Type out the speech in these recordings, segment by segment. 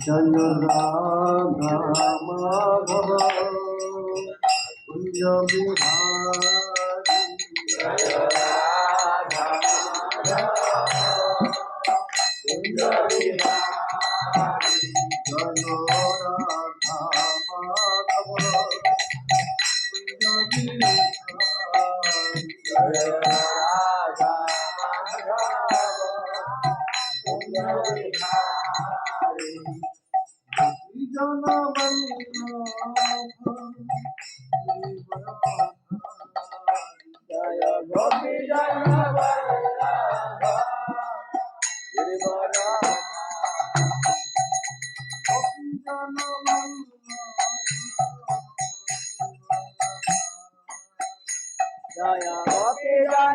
जय राधा माधव कुंज बिहारी जय राधा माधव कुंज बिहारी जय राधा माधव कुंज बिहारी जय राधा माधव कुंज बिहारी जय गोपी जय जय गोपी जय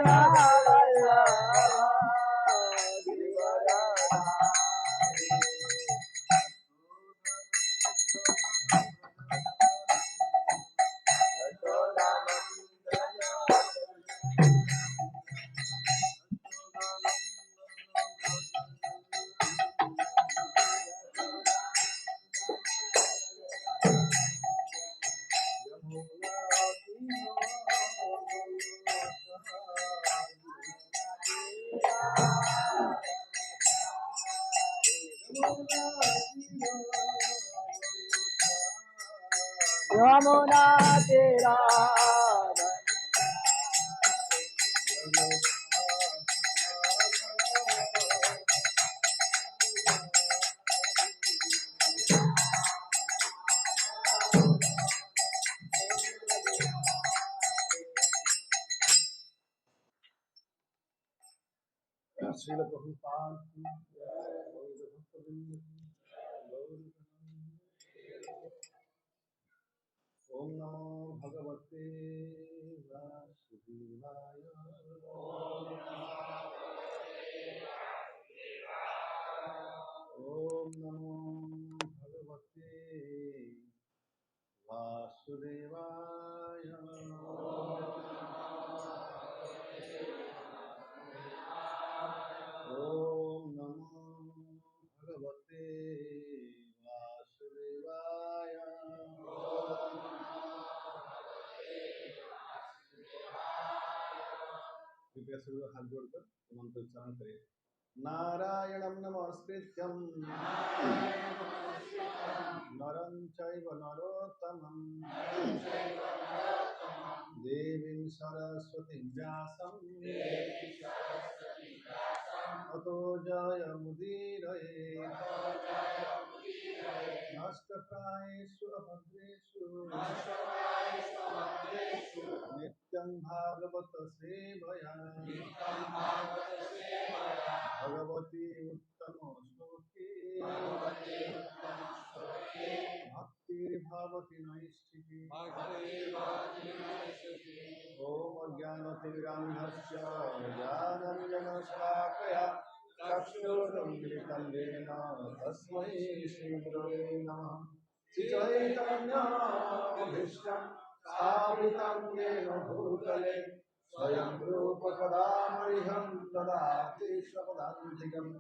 यमुना तेरा श्रील प्रभुपाद की ओम नमो भगवते वासुदेवाय ओम नमो भगवते वासुदेवाय ओम नमो भगवते वासुदेवाय कृपया सभी हाथ जोड़कर मंत्र उच्चारण करें। नारायणं नमस्कृत्यं नरं चैव नरोत्तमं देवीं सरस्वतीं व्यासं ततो जयमुदीरये नष्टप्रायेषु अभद्रेषु नित्यं भागवत सेवया भगवती उत्तम श्लोके भक्तिर्भवति नैष्ठिकी ओम ज्ञानतिमिरान्धस्य ज्ञानाञ्जनशलाकया चक्षुरुन्मिलितं येन तस्मै श्रीगुरवे नमः। श्रीचैतन्यभीष्टं स्थापितं येन भूतले स्वयं रूप कदा मह्यं ददाति स्वपदान्तिकम्।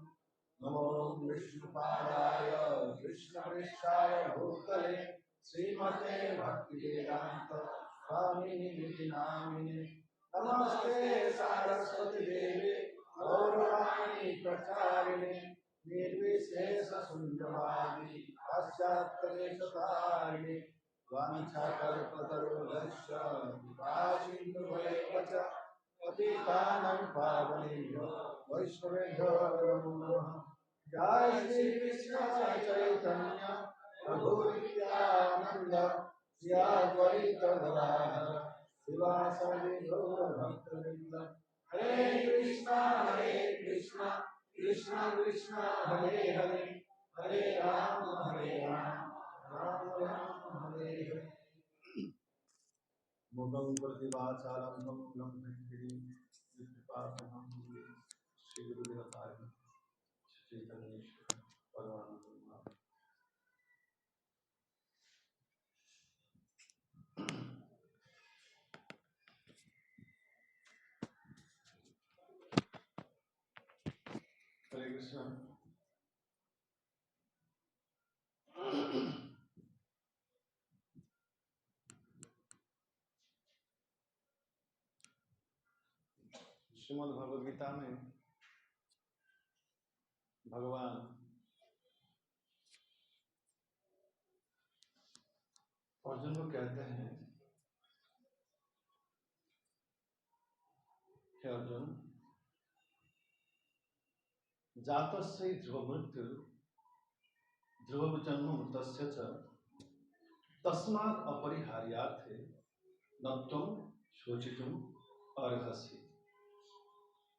नमो विष्णुपादाय कृष्णप्रेष्ठाय भूतले श्रीमते भक्तिवेदांत स्वामिनिधि नामिने नमस्ते सरस्वती देवी गौरवाणी प्रचारिणे निर्विशेष शून्यवादी पाश्चात्यदेशतारिणे वाञ्छाकल्पतरुभ्यश्च कृपासिन्धुभ्येव च पतितानां पावनेभ्यो वैष्णवेभ्यो नमो नमः। जय श्री कृष्ण चैतन्य प्रभु नित्यानंद श्री अद्वैत गदाधर शिवासादि गौर भक्तवृंद। हरे कृष्णा कृष्ण कृष्ण हरे हरे हरे राम राम राम हरे हरे। मुगं प्रतिवाचालं मुगं भेंकटी विपासनं श्री गुरुदेवताय चैतन्य परमानंद। कृष्ण। श्रीमद् भगवद गीता में भगवान अर्जुन को कहते हैं, हे अर्जुन, जातस्य ध्रुव मृत्यु ध्रुव जन्म मृतस्य च तस्मात् अपरिहार्यार्थे न त्वं शोचितुम् अर्हसि।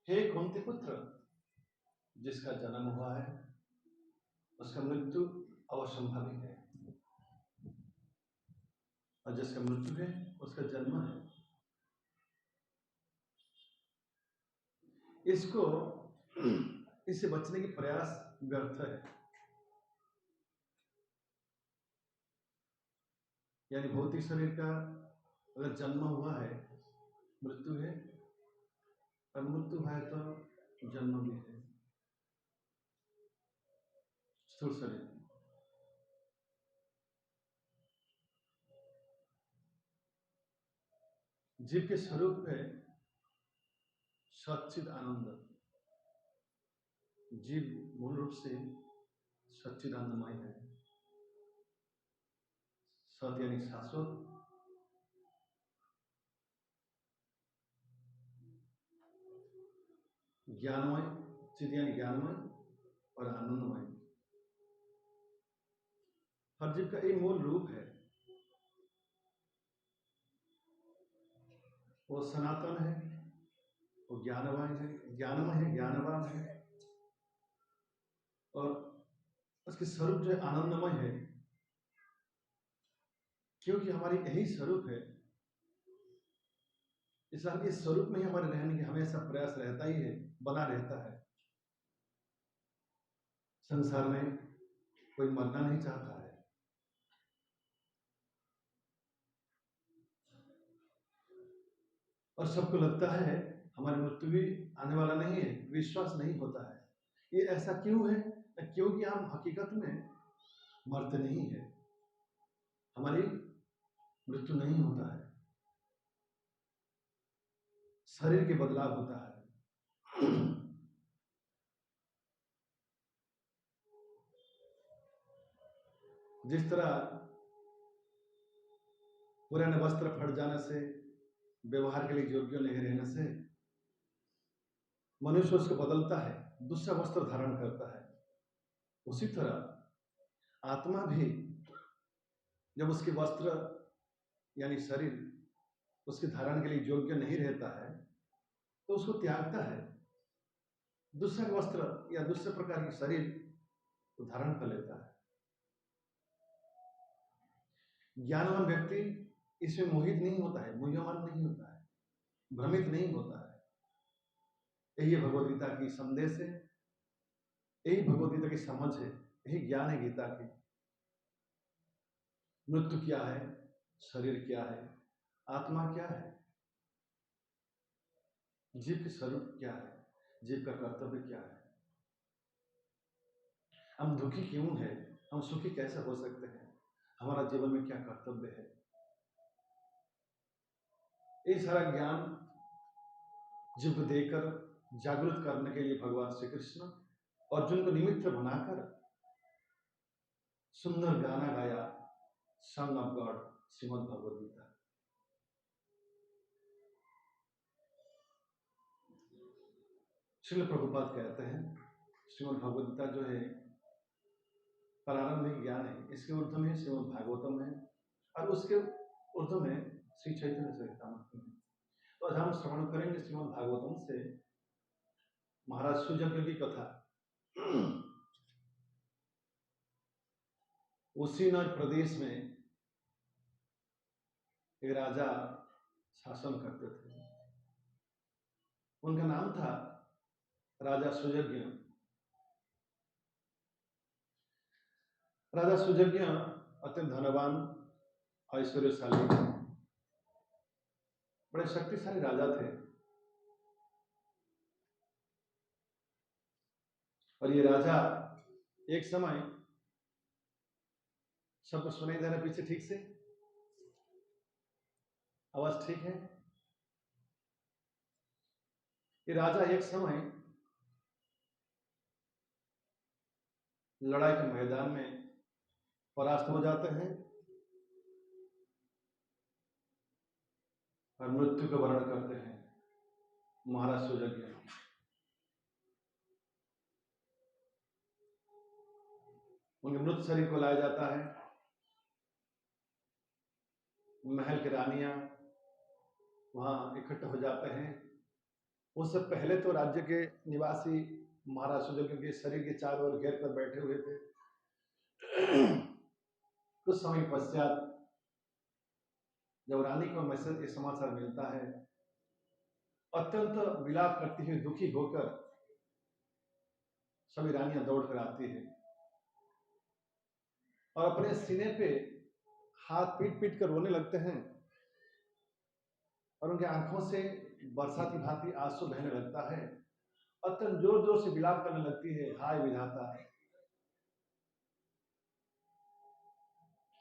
हे कुंती पुत्र, जिसका जन्म हुआ है उसका मृत्यु अवश्यंभावी है, और जिसका मृत्यु है उसका जन्म है। इससे बचने की प्रयास व्यर्थ है। यानी भौतिक शरीर का अगर जन्म हुआ है, मृत्यु है, और मृत्यु है तो जन्म भी है। स्थूल शरीर जीव के स्वरूप है सच्चिद आनंद। जीव मूल रूप से सच्चिदानंदमय है। सत यानी शाश्वत, ज्ञानमय, चिद यानी ज्ञानमय और आनंदमय। हर जीव का एक मूल रूप है, वो सनातन है, वो ज्ञानवान है, ज्ञानमय है, ज्ञानवान है, और उसके स्वरूप जो आनंदमय है। क्योंकि हमारी यही स्वरूप है, इसलिए इस स्वरूप में ही हमारे रहने की हमेशा प्रयास रहता ही है, बना रहता है। संसार में कोई मरना नहीं चाहता है, और सबको लगता है हमारी मृत्यु भी आने वाला नहीं है, विश्वास नहीं होता है। ये ऐसा क्यों है? क्योंकि हम हकीकत में मरते नहीं है, हमारी मृत्यु नहीं होता है, शरीर के बदलाव होता है। जिस तरह पुराने वस्त्र फट जाने से, व्यवहार के लिए योग्य नहीं रहने से मनुष्य उसको बदलता है, दूसरा वस्त्र धारण करता है, उसी तरह आत्मा भी जब उसके वस्त्र यानी शरीर उसके धारण के लिए योग्य नहीं रहता है तो उसको त्यागता है, दूसरा वस्त्र या दूसरे प्रकार के शरीर को धारण कर लेता है। ज्ञानवान व्यक्ति इसमें मोहित नहीं होता है, मुह्यमान नहीं होता है, भ्रमित नहीं होता है। यही भगवद गीता की संदेश है, यही भगवद गीता की समझ है, यही ज्ञान है गीता की। मृत्यु क्या है, शरीर क्या है, आत्मा क्या है, जीव के स्वरूप क्या है, जीव का कर्तव्य क्या है, हम दुखी क्यों है, हम सुखी कैसे हो सकते हैं, हमारा जीवन में क्या कर्तव्य है। ये सारा ज्ञान जीव को देकर जागृत करने के लिए भगवान श्री कृष्ण अर्जुन को निमित्त बनाकर सुंदर गाना गाया, song of God, Srimad Bhagavad Gita. Srila Prabhupada कहते हैं श्रीमद् भगवद गीता जो है प्रारंभिक ज्ञान है, इसके ऊर्ध्व में श्रीमद् भागवतम है, और उसके ऊर्ध्व में श्री चैतन्य चरितामृत है। तो आज हम श्रवण करेंगे श्रीमद् भागवतम से महाराज सुजग्य की कथा। उसी नर प्रदेश में एक राजा शासन करते थे, उनका नाम था राजा सुजग्य। राजा सुजग्य अत्यंत धनवान, ऐश्वर्यशाली, बड़े शक्तिशाली राजा थे। और ये राजा एक समय, शब्द सुनाई दे रहा पीछे ठीक से? आवाज ठीक है? ये राजा एक समय लड़ाई के मैदान में परास्त हो जाते हैं और मृत्यु का वर्ण करते हैं। महाराज सुजज्ञ उनके मृत शरीर को लाया जाता है। महल की रानियां वहां इकट्ठे हो जाते हैं। उससे पहले तो राज्य के निवासी महाराज सुजज्ञ के शरीर के चारों ओर घेर कर बैठे हुए थे। कुछ समय पश्चात जब रानी को मैसेज समाचार मिलता है, अत्यंत विलाप करती हुई दुखी होकर सभी रानियां दौड़कर आती है और अपने सीने पे हाथ पीट पीट कर रोने लगते हैं और उनके आंखों से बरसाती भांति आंसू बहने लगता है। अत्यंत जोर जोर से विलाप करने लगती है, हाय विधाता,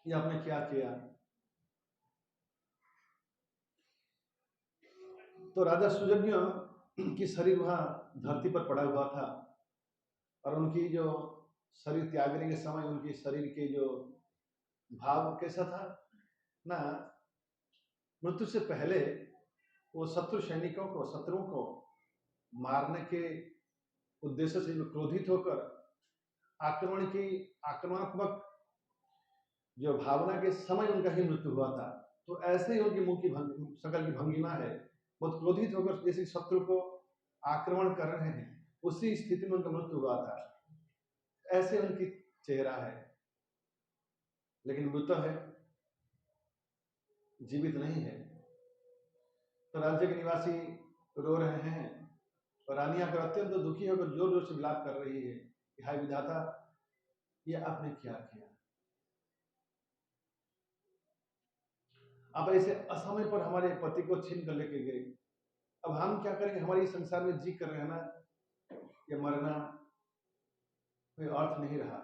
ये आपने क्या किया। तो राजा सुजज्ञ की शरीर वहां धरती पर पड़ा हुआ था और उनकी जो शरीर त्यागने के समय उनकी शरीर के जो भाव कैसा था ना, मृत्यु से पहले वो शत्रु सैनिकों को, शत्रुओं को मारने के उद्देश्य से क्रोधित होकर आक्रमणात्मक जो भावना के समय उनका ही मृत्यु हुआ था। तो ऐसे ही उनकी मुंह की शकल की भंगिमा है, बहुत क्रोधित होकर जैसे शत्रु को आक्रमण कर रहे हैं, उसी स्थिति में उनका मृत्यु हुआ था। ऐसे उनकी चेहरा है, लेकिन मृत है, जीवित नहीं है। तो राज्य के निवासी रो रहे हैं और रानी आकर अत्यंत दुखी होकर जोर जोर से विलाप कर रही है कि हाय विधाता, ये आपने क्या किया। आप ऐसे असमय पर हमारे पति को छीन कर लेके गए, अब हम क्या करेंगे। हमारे इस संसार में जी कर रहना या मरना कोई अर्थ नहीं रहा।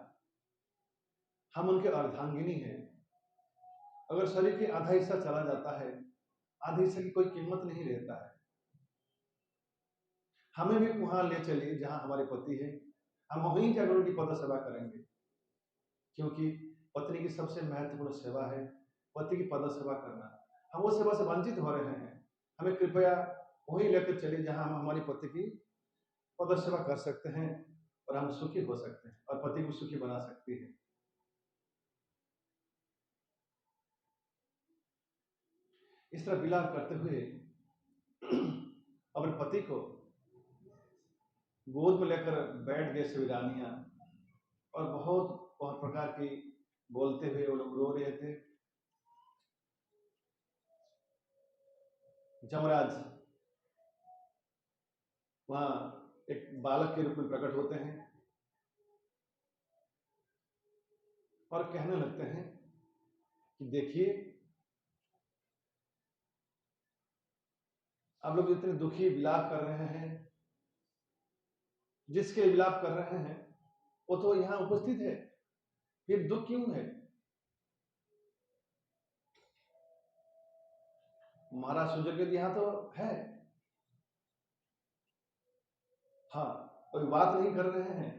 हम उनके अर्धांगिनी हैं। अगर शरीर के आधा हिस्सा चला जाता है, आधे हिस्से की कोई कीमत नहीं रहता है। हमें भी वहां ले चलिए जहां हमारे पति है, हम वहीं जाकर उनकी पद सेवा करेंगे, क्योंकि पत्नी की सबसे महत्वपूर्ण सेवा है पति की पद सेवा करना। हम वो सेवा से वंचित हो रहे हैं। हमें कृपया वहीं लेकर चलिए जहां हम हमारी पति की पद सेवा कर सकते हैं और हम सुखी हो सकते हैं और पति को सुखी बना सकते हैं। इस तरह विलाप करते हुए अपने पति को गोद में लेकर बैठ गए सभी रानियां और बहुत बहुत प्रकार की बोलते हुए वो लोग रो रहे थे। जमराज वहां एक बालक के रूप में प्रकट होते हैं और कहने लगते हैं कि देखिए, आप लोग इतने दुखी विलाप कर रहे हैं, जिसके विलाप कर रहे हैं वो तो यहां उपस्थित है, फिर दुख क्यों है। महाराज सुजज्ञ यहां तो है, हाँ, कोई बात नहीं कर रहे हैं,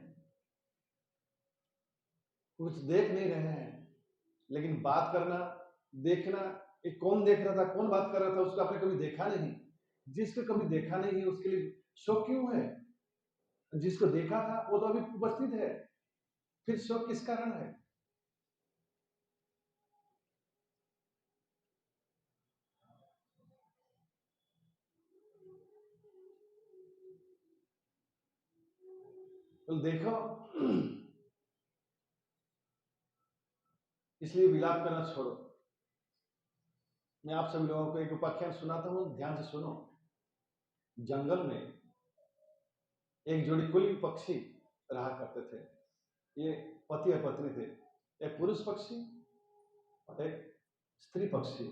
कुछ देख नहीं रहे हैं, लेकिन बात करना, देखना, ये कौन देख रहा था, कौन बात कर रहा था, उसको आपने कभी देखा नहीं। जिसको कभी देखा नहीं है उसके लिए शोक क्यों है। जिसको देखा था वो तो अभी उपस्थित है, फिर शोक किस कारण है। तो देखो, इसलिए विलाप करना छोड़ो। मैं आप सभी लोगों को एक उपाख्यान सुनाता हूं, ध्यान से सुनो। जंगल में एक जोड़ी कुली पक्षी रहा करते थे। ये पति और पत्नी थे, एक पुरुष पक्षी और एक स्त्री पक्षी।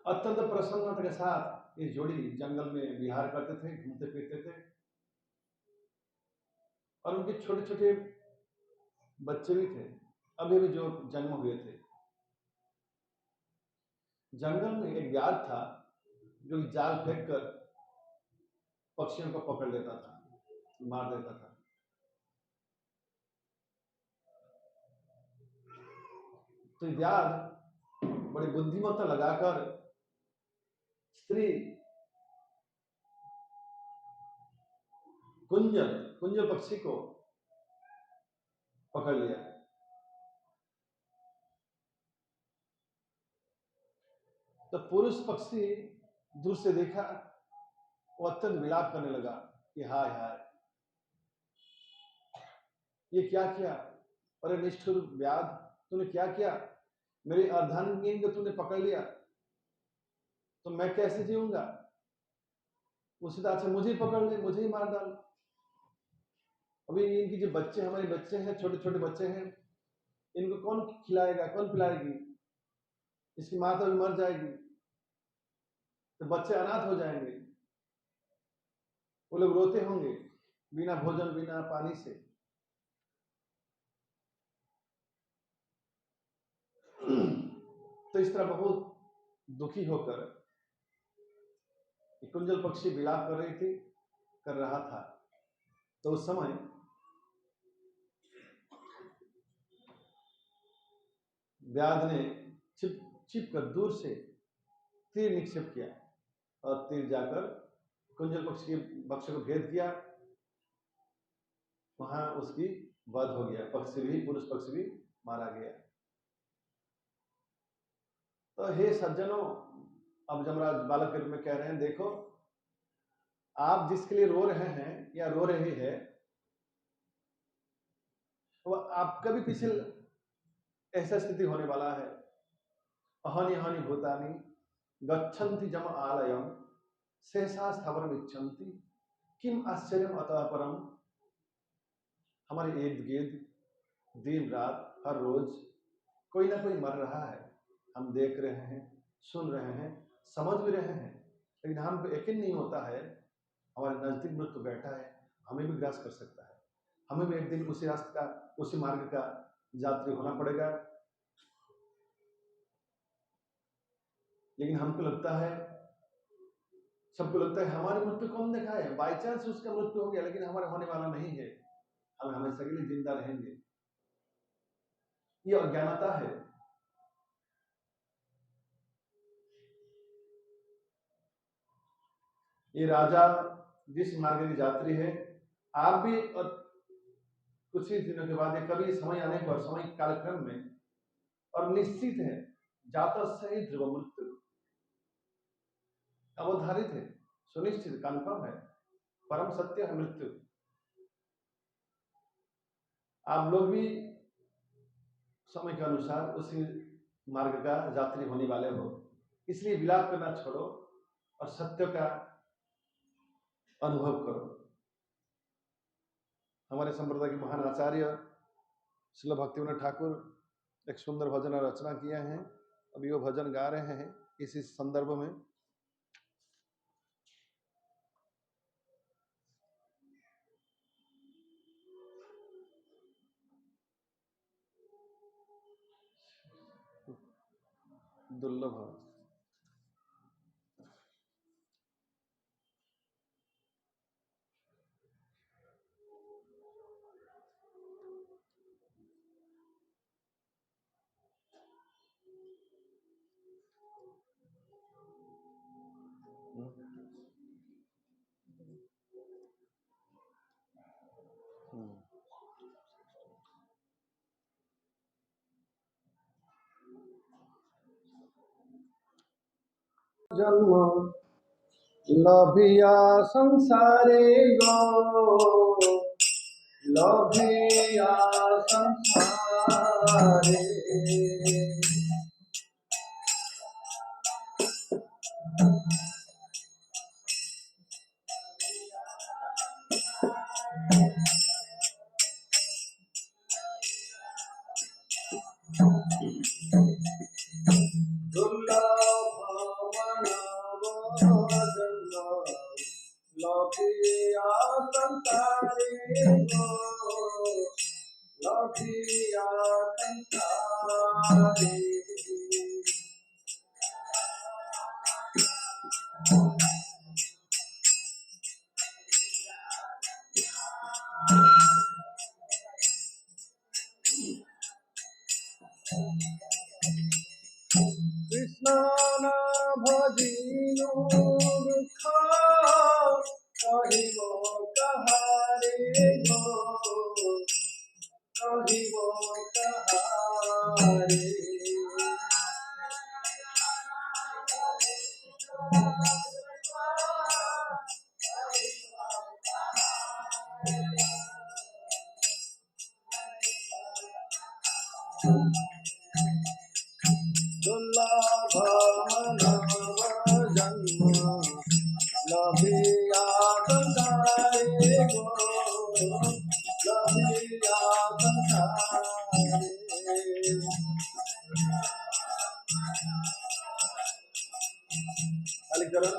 अत्यंत प्रसन्नता के साथ ये जोड़ी जंगल में विहार करते थे, घूमते फिरते थे, और उनके छोटे छोटे बच्चे भी थे, अभी अभी जो जन्म हुए थे। जंगल में एक व्याध था जो जाल फेंक कर पक्षियों को पकड़ लेता था, मार देता था। तो व्याध बड़ी बुद्धिमत्ता लगाकर स्त्री कुंजल कुंजल पक्षी को पकड़ लिया। तो पुरुष पक्षी दूर से देखा, वो अत्यंत विलाप करने लगा कि हाय हाय, ये क्या किया, अरे निष्ठुर व्याध, तूने क्या किया, मेरी अर्धांगिनी को तूने पकड़ लिया, तो मैं कैसे जीऊंगा, उसी तरह से मुझे ही पकड़ ले, मुझे ही मार डाल। अभी इनकी जो बच्चे, हमारे बच्चे हैं, छोटे छोटे बच्चे हैं, इनको कौन खिलाएगा, कौन पिलाएगी, इसकी माँ तो मर जाएगी, तो बच्चे अनाथ हो जाएंगे, वो लोग रोते होंगे बिना भोजन बिना पानी से। तो इस तरह बहुत दुखी होकर कुंजल पक्षी विलाप कर रही थी, कर रहा था। तो उस समय व्याध ने छिप कर दूर से तीर निक्षेप किया, और तीर जाकर कुंजल पक्षी के बक्से को भेद किया, वहां उसकी वध हो गया, पक्षी भी, पुरुष पक्षी भी मारा गया। तो हे सज्जनों, अब जमराज बालक के रूप में कह रहे हैं, देखो आप जिसके लिए रो रहे हैं या रो रही है, तो आपका भी पीछे ऐसा स्थिति होने वाला है। अहनि अहनि भूतानि गच्छन्ति जम आलयम शेषा स्थावरम इच्छन्ति किम आश्चर्यम अतः परम। हमारे इर्द गिर्द दिन रात हर रोज कोई ना कोई मर रहा है, हम देख रहे हैं, सुन रहे हैं, समझ भी रहे हैं, लेकिन हमको यकीन नहीं होता है, हमारे नजदीक मृत्यु बैठा है, हमें भी ग्रास कर सकता है, हमें भी एक दिन उसी रास्ते का, उसी मार्ग का यात्री होना पड़ेगा। लेकिन हमको लगता है, सबको लगता है हमारी मृत्यु कौन देखा है, बाई चांस उसका मृत्यु हो गया, लेकिन हमारा होने वाला नहीं है, हम हमेशा के लिए जिंदा रहेंगे। ये अज्ञानता है। ये राजा जिस मार्ग की यात्री है, आप भी कुछ ही दिनों के बाद, या कभी समय आने पर, समय कालक्रम में, और निश्चित है, जाता सही ध्रुव मृत्यु अवधारित है, सुनिश्चित, कन्फर्म है, परम सत्य है मृत्यु। आप लोग भी समय के अनुसार उसी मार्ग का यात्री होने वाले हो, इसलिए विलाप करना छोड़ो और सत्य का अनुभव करो। हमारे संप्रदाय के महान आचार्य श्रील भक्तिविनोद ठाकुर एक सुंदर भजन रचना किए हैं, अभी वो भजन गा रहे हैं इसी संदर्भ में। दुर्लभ जन्म लभिया संसारे गो, लभिया संसारे, दुर्लभ लभिया संसारे गो लभिया संसारे कृष्ण न भजिनु दुख कहिब कहारे गो कहिब कहारे दुर्लभ मानव जन्म लभिया संसारे गो लभिया संसारे खाली करो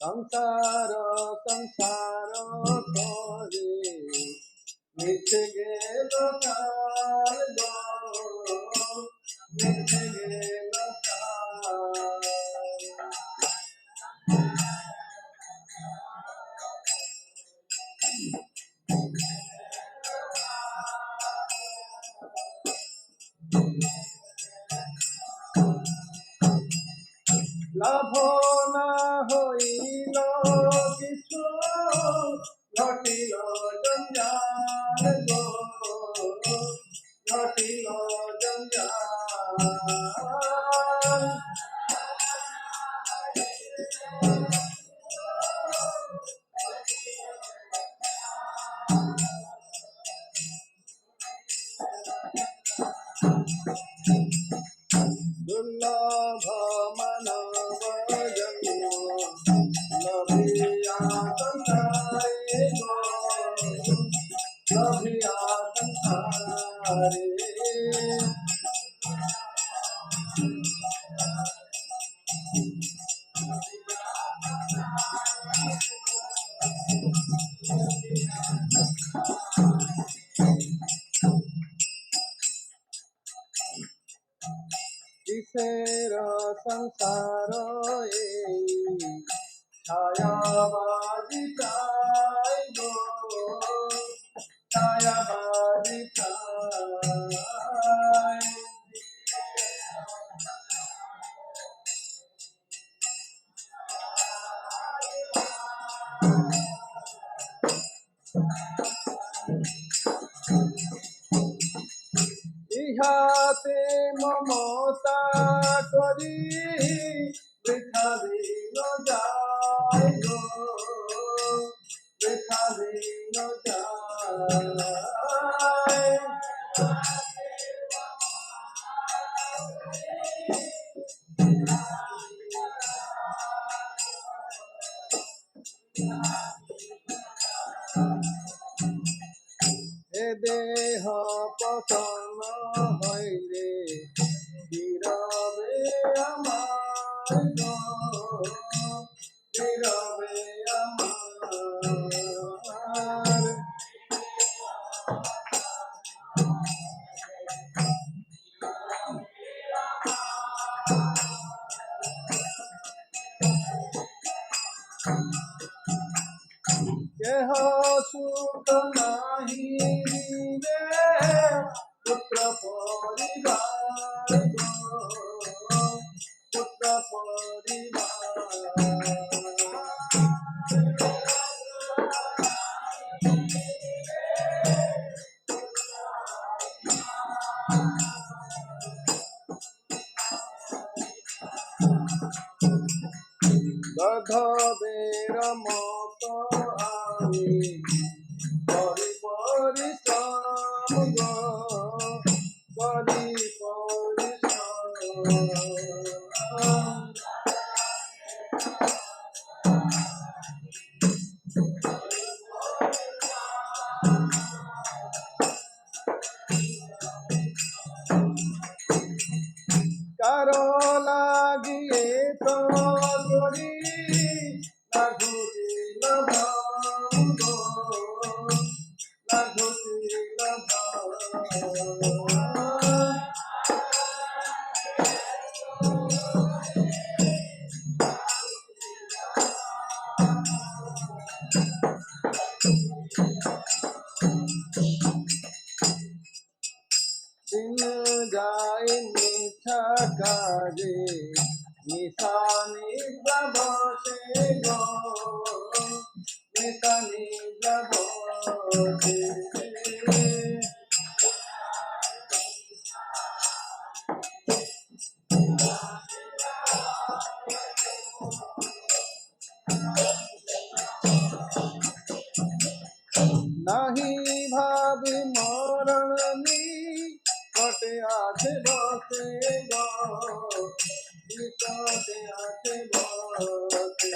संसार संसार करे मिट गेलो काल गो मिट गेलो काल लाभ न होइल किछु घटिल जंजाल गो घटिल जंजाल दुर्लभ मानव जन्म लभिया संसारे गो लभिया संसारे किसेर संसार छायाबाजी प्राय गो छायाबाजी प्राय ইহাতে মমতা করি বৃথা দিন যায় গো বৃথা দিন যায় এ দেহ পতন হইলে নীরবে আমার গো নীরবে আমার কেহ সুখ নাহি রে পুত্র পরিবার গো পুত্র পরিবার গধবের মত আমি করি পরিশ্রম গো করি পরিশ্রম কারো লাগিয়ে তো করি লাঘুতি লাভ লাঘুতি লাভ দিন যায় মিঠা কাজে নিশানি বসে গো নিশানি বসে নাহি ভাবি মরণী কটে আছে বসে গো কটে আছে বসে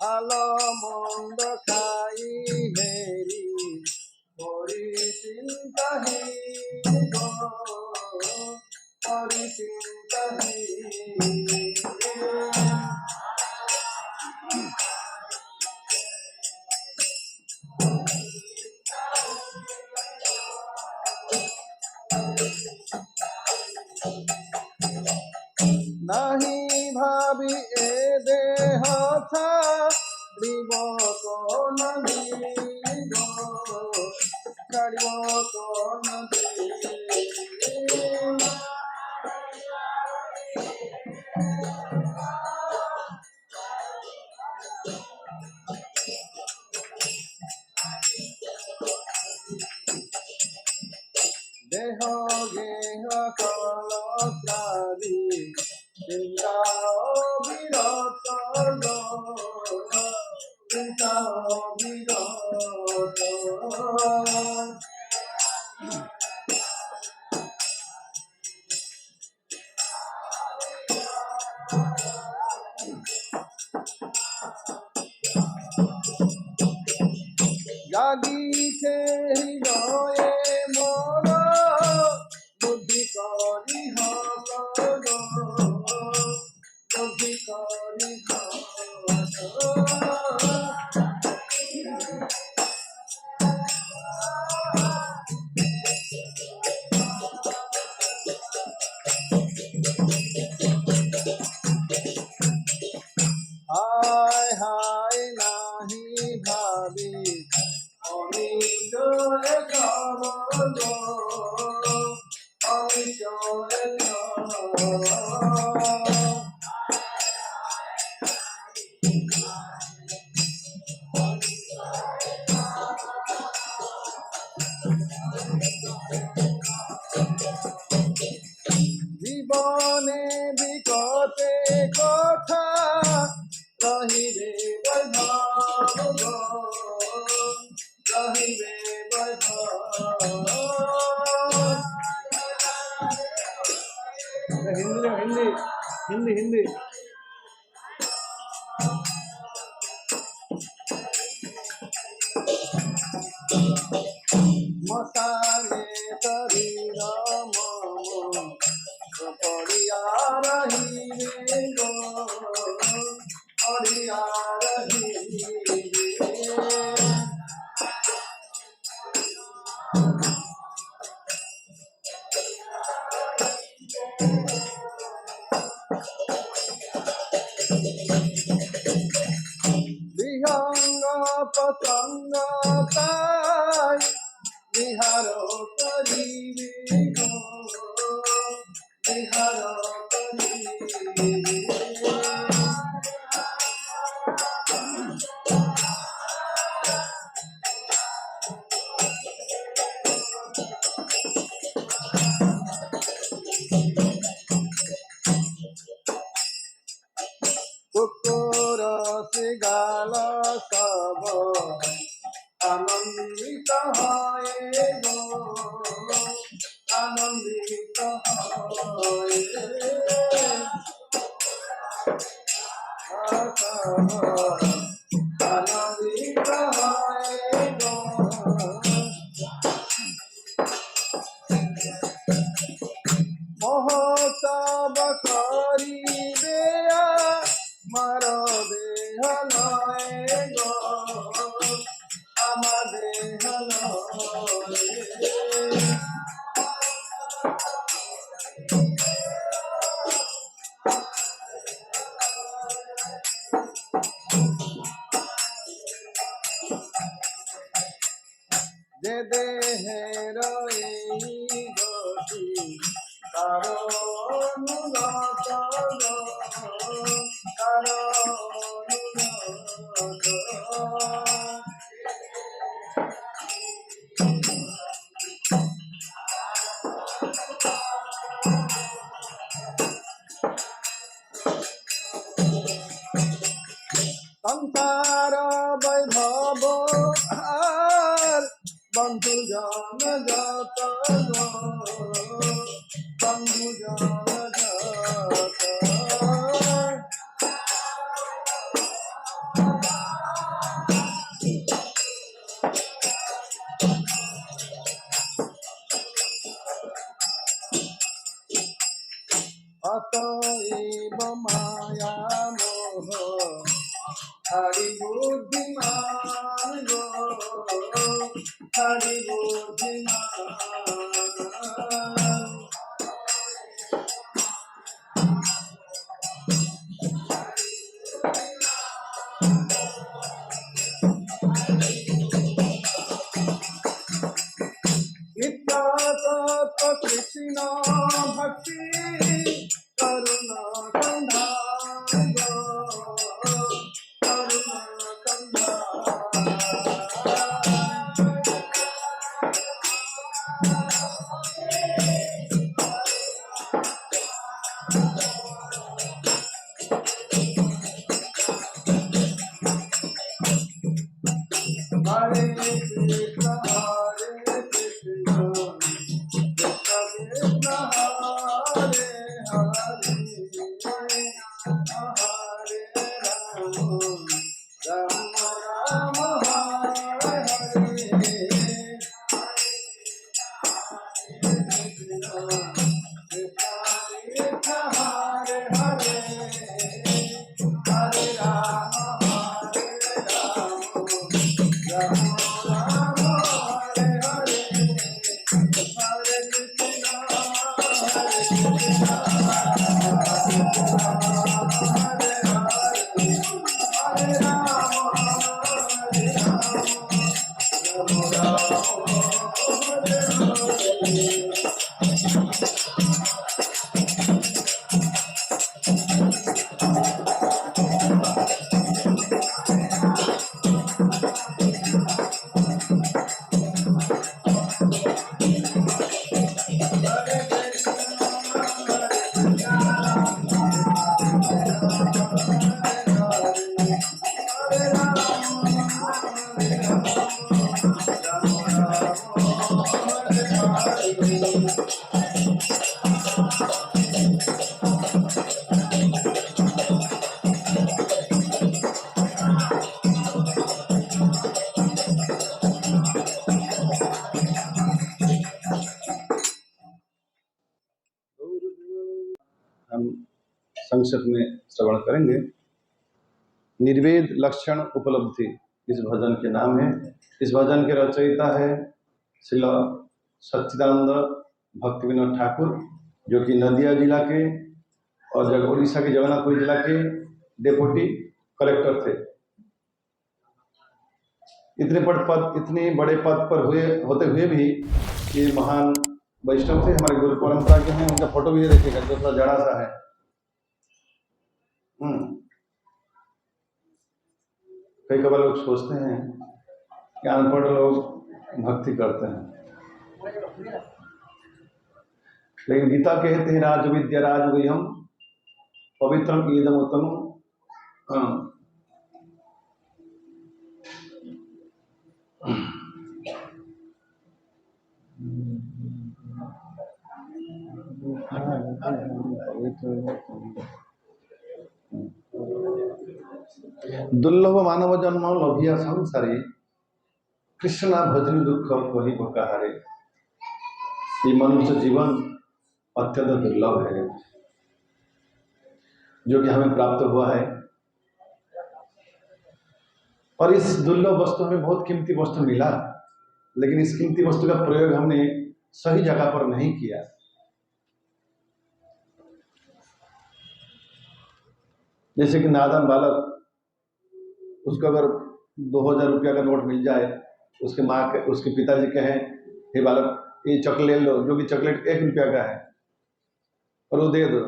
ভালো মন্দ খাই হেরি হরি চিন্তাহি গো হরি চিন্তাহি নাহি ভাবি এ দেহ ছাড়িব কোন দিন ছাড়িব কোন দিন দেহ গেহ কল প্রাণী চিন্তা বিরত চিন্তা বিরত জাগিছে হৃদয়ে মোর বুদ্ধি করি হল বুদ্ধি করি হায় হায় নাহি ভাবি আমি চলে যাব আমি চলে জীবনে বিকটে কথা রহিবে বৈভব রহিবে বৈভব हिंदी हिंदी हिंदी हिंदी मसाले शरीर मम पड़िया रही गो पड़िया रही বিহঙ্গ পতঙ্গ তাই বিহার করিবে গো বিহার করিবে কুকুর শিগাল সব আনন্দিত হয় গো আনন্দিত মহোৎসব করিবে আমার দেহ নয় গো, আমার দেহ নয়। যে দেহের এই গতি কারো অনুগত গো, কারো অনুগত। সংসার বৈভব আর বন্ধু জন যত গো, বন্ধু জন যত। অতএব মায়া মোহ হরি বুদ্ধিমান গো, হরি বুদ্ধিমান। নিত্য তত্ত্ব কৃষ্ণ ভক্তি করুণা সন্ধান গো, করুণা সন্ধান। হরে কৃষ্ণ হরে কৃষ্ণ কৃষ্ণ কৃষ্ণ হরে হরে, হরে রাম রাম রাম হরে হরে। हम संक्षेप में श्रवण करेंगे। निर्वेद लक्षण उपलब्धि इस भजन के नाम है। इस भजन के रचयिता है श्रील सच्चिदानंद भक्ति विनोद ठाकुर, जो कि नदिया जिला के और उड़ीसा के जगन्नाथपुरी जिला के डेप्यूटी कलेक्टर थे। इतने बड़े पद पर होते हुए भी ये महान वैष्णव थे, हमारे गुरु परंपरा के हैं। उनका फोटो भी देखिएगा, जो थोड़ा जड़ा सा है। कई कबार लोग सोचते हैं कि अनपढ़ लोग भक्ति करते हैं, लेकिन गीता कहते हैं राज विद्या राज गुह्यम पवित्रम ईदम उत्तम। दुर्लभ मानव जन्म लभिया संसारी कृष्णा भजन दुख कही काहारे। ये मनुष्य जीवन अत्यंत दुर्लभ है जो कि हमें प्राप्त हुआ है, और इस दुर्लभ वस्तु हमें बहुत कीमती वस्तु मिला, लेकिन इस कीमती वस्तु का प्रयोग हमने सही जगह पर नहीं किया। जैसे कि नादान बालक, उसको अगर 2000 रुपया का नोट मिल जाए, उसके पिताजी कहें हे बालक ये चॉकलेट लो, जो कि चॉकलेट 1 रुपया का है, और वो दे दो,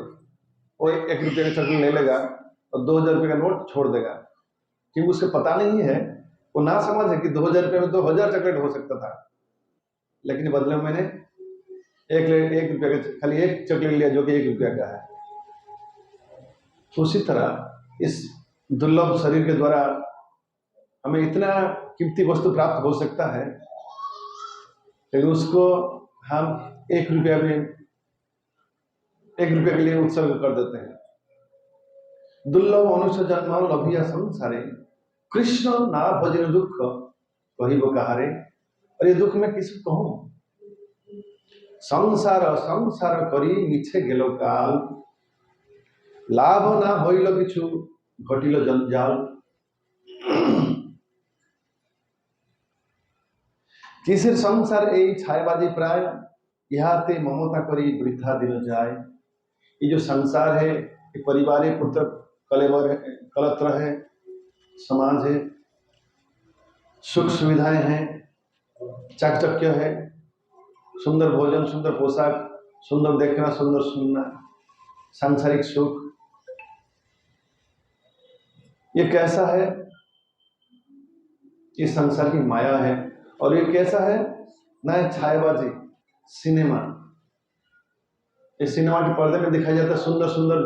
वो 1 रुपये का चॉकलेट ले लेगा और 2000 रुपये का नोट छोड़ देगा, क्योंकि उसको पता नहीं है, वो ना समझ है कि 2000 रुपये में 2000 चॉकलेट हो सकता था, लेकिन बदले में मैंने 1 रुपये का खाली 1 चॉकलेट लिया जो कि 1 रुपया का है। उसी तरह इस दुर्लभ शरीर के द्वारा हमें इतना कीमती वस्तु प्राप्त हो सकता है, लेकिन उसको हम 1 रुपया में 1 रुपये के लिए उत्सर्ग कर देते हैं। दुर्लभ मनुष्य जन्म लभिया संसारे कृष्ण ना भजन दुख कही काहारे। और ये दुख मैं किसको कहूं? संसार संसार करी मिछे गेलो काल, लाभ ना होइल किछु घटिल जंजाल। किसिर संसार এই ছায়াবাজি প্রায়, ইহাতে মমতা করি বৃথা দিন যায়। ये जो संसार है, ये परिवार पुत्र कलेवर है, कलत्र है, समाज है, सुख सुविधाएं हैं, चाकचक्य है, सुंदर भोजन, सुंदर पोशाक, सुंदर देखना, सुंदर सुनना, सांसारिक सुख, ये कैसा है? ये संसार की माया है। और ये कैसा है? नया छायाबाजी सिनेमा। इस सिनेमा के पर्दे में दिखाई जाता है सुंदर सुंदर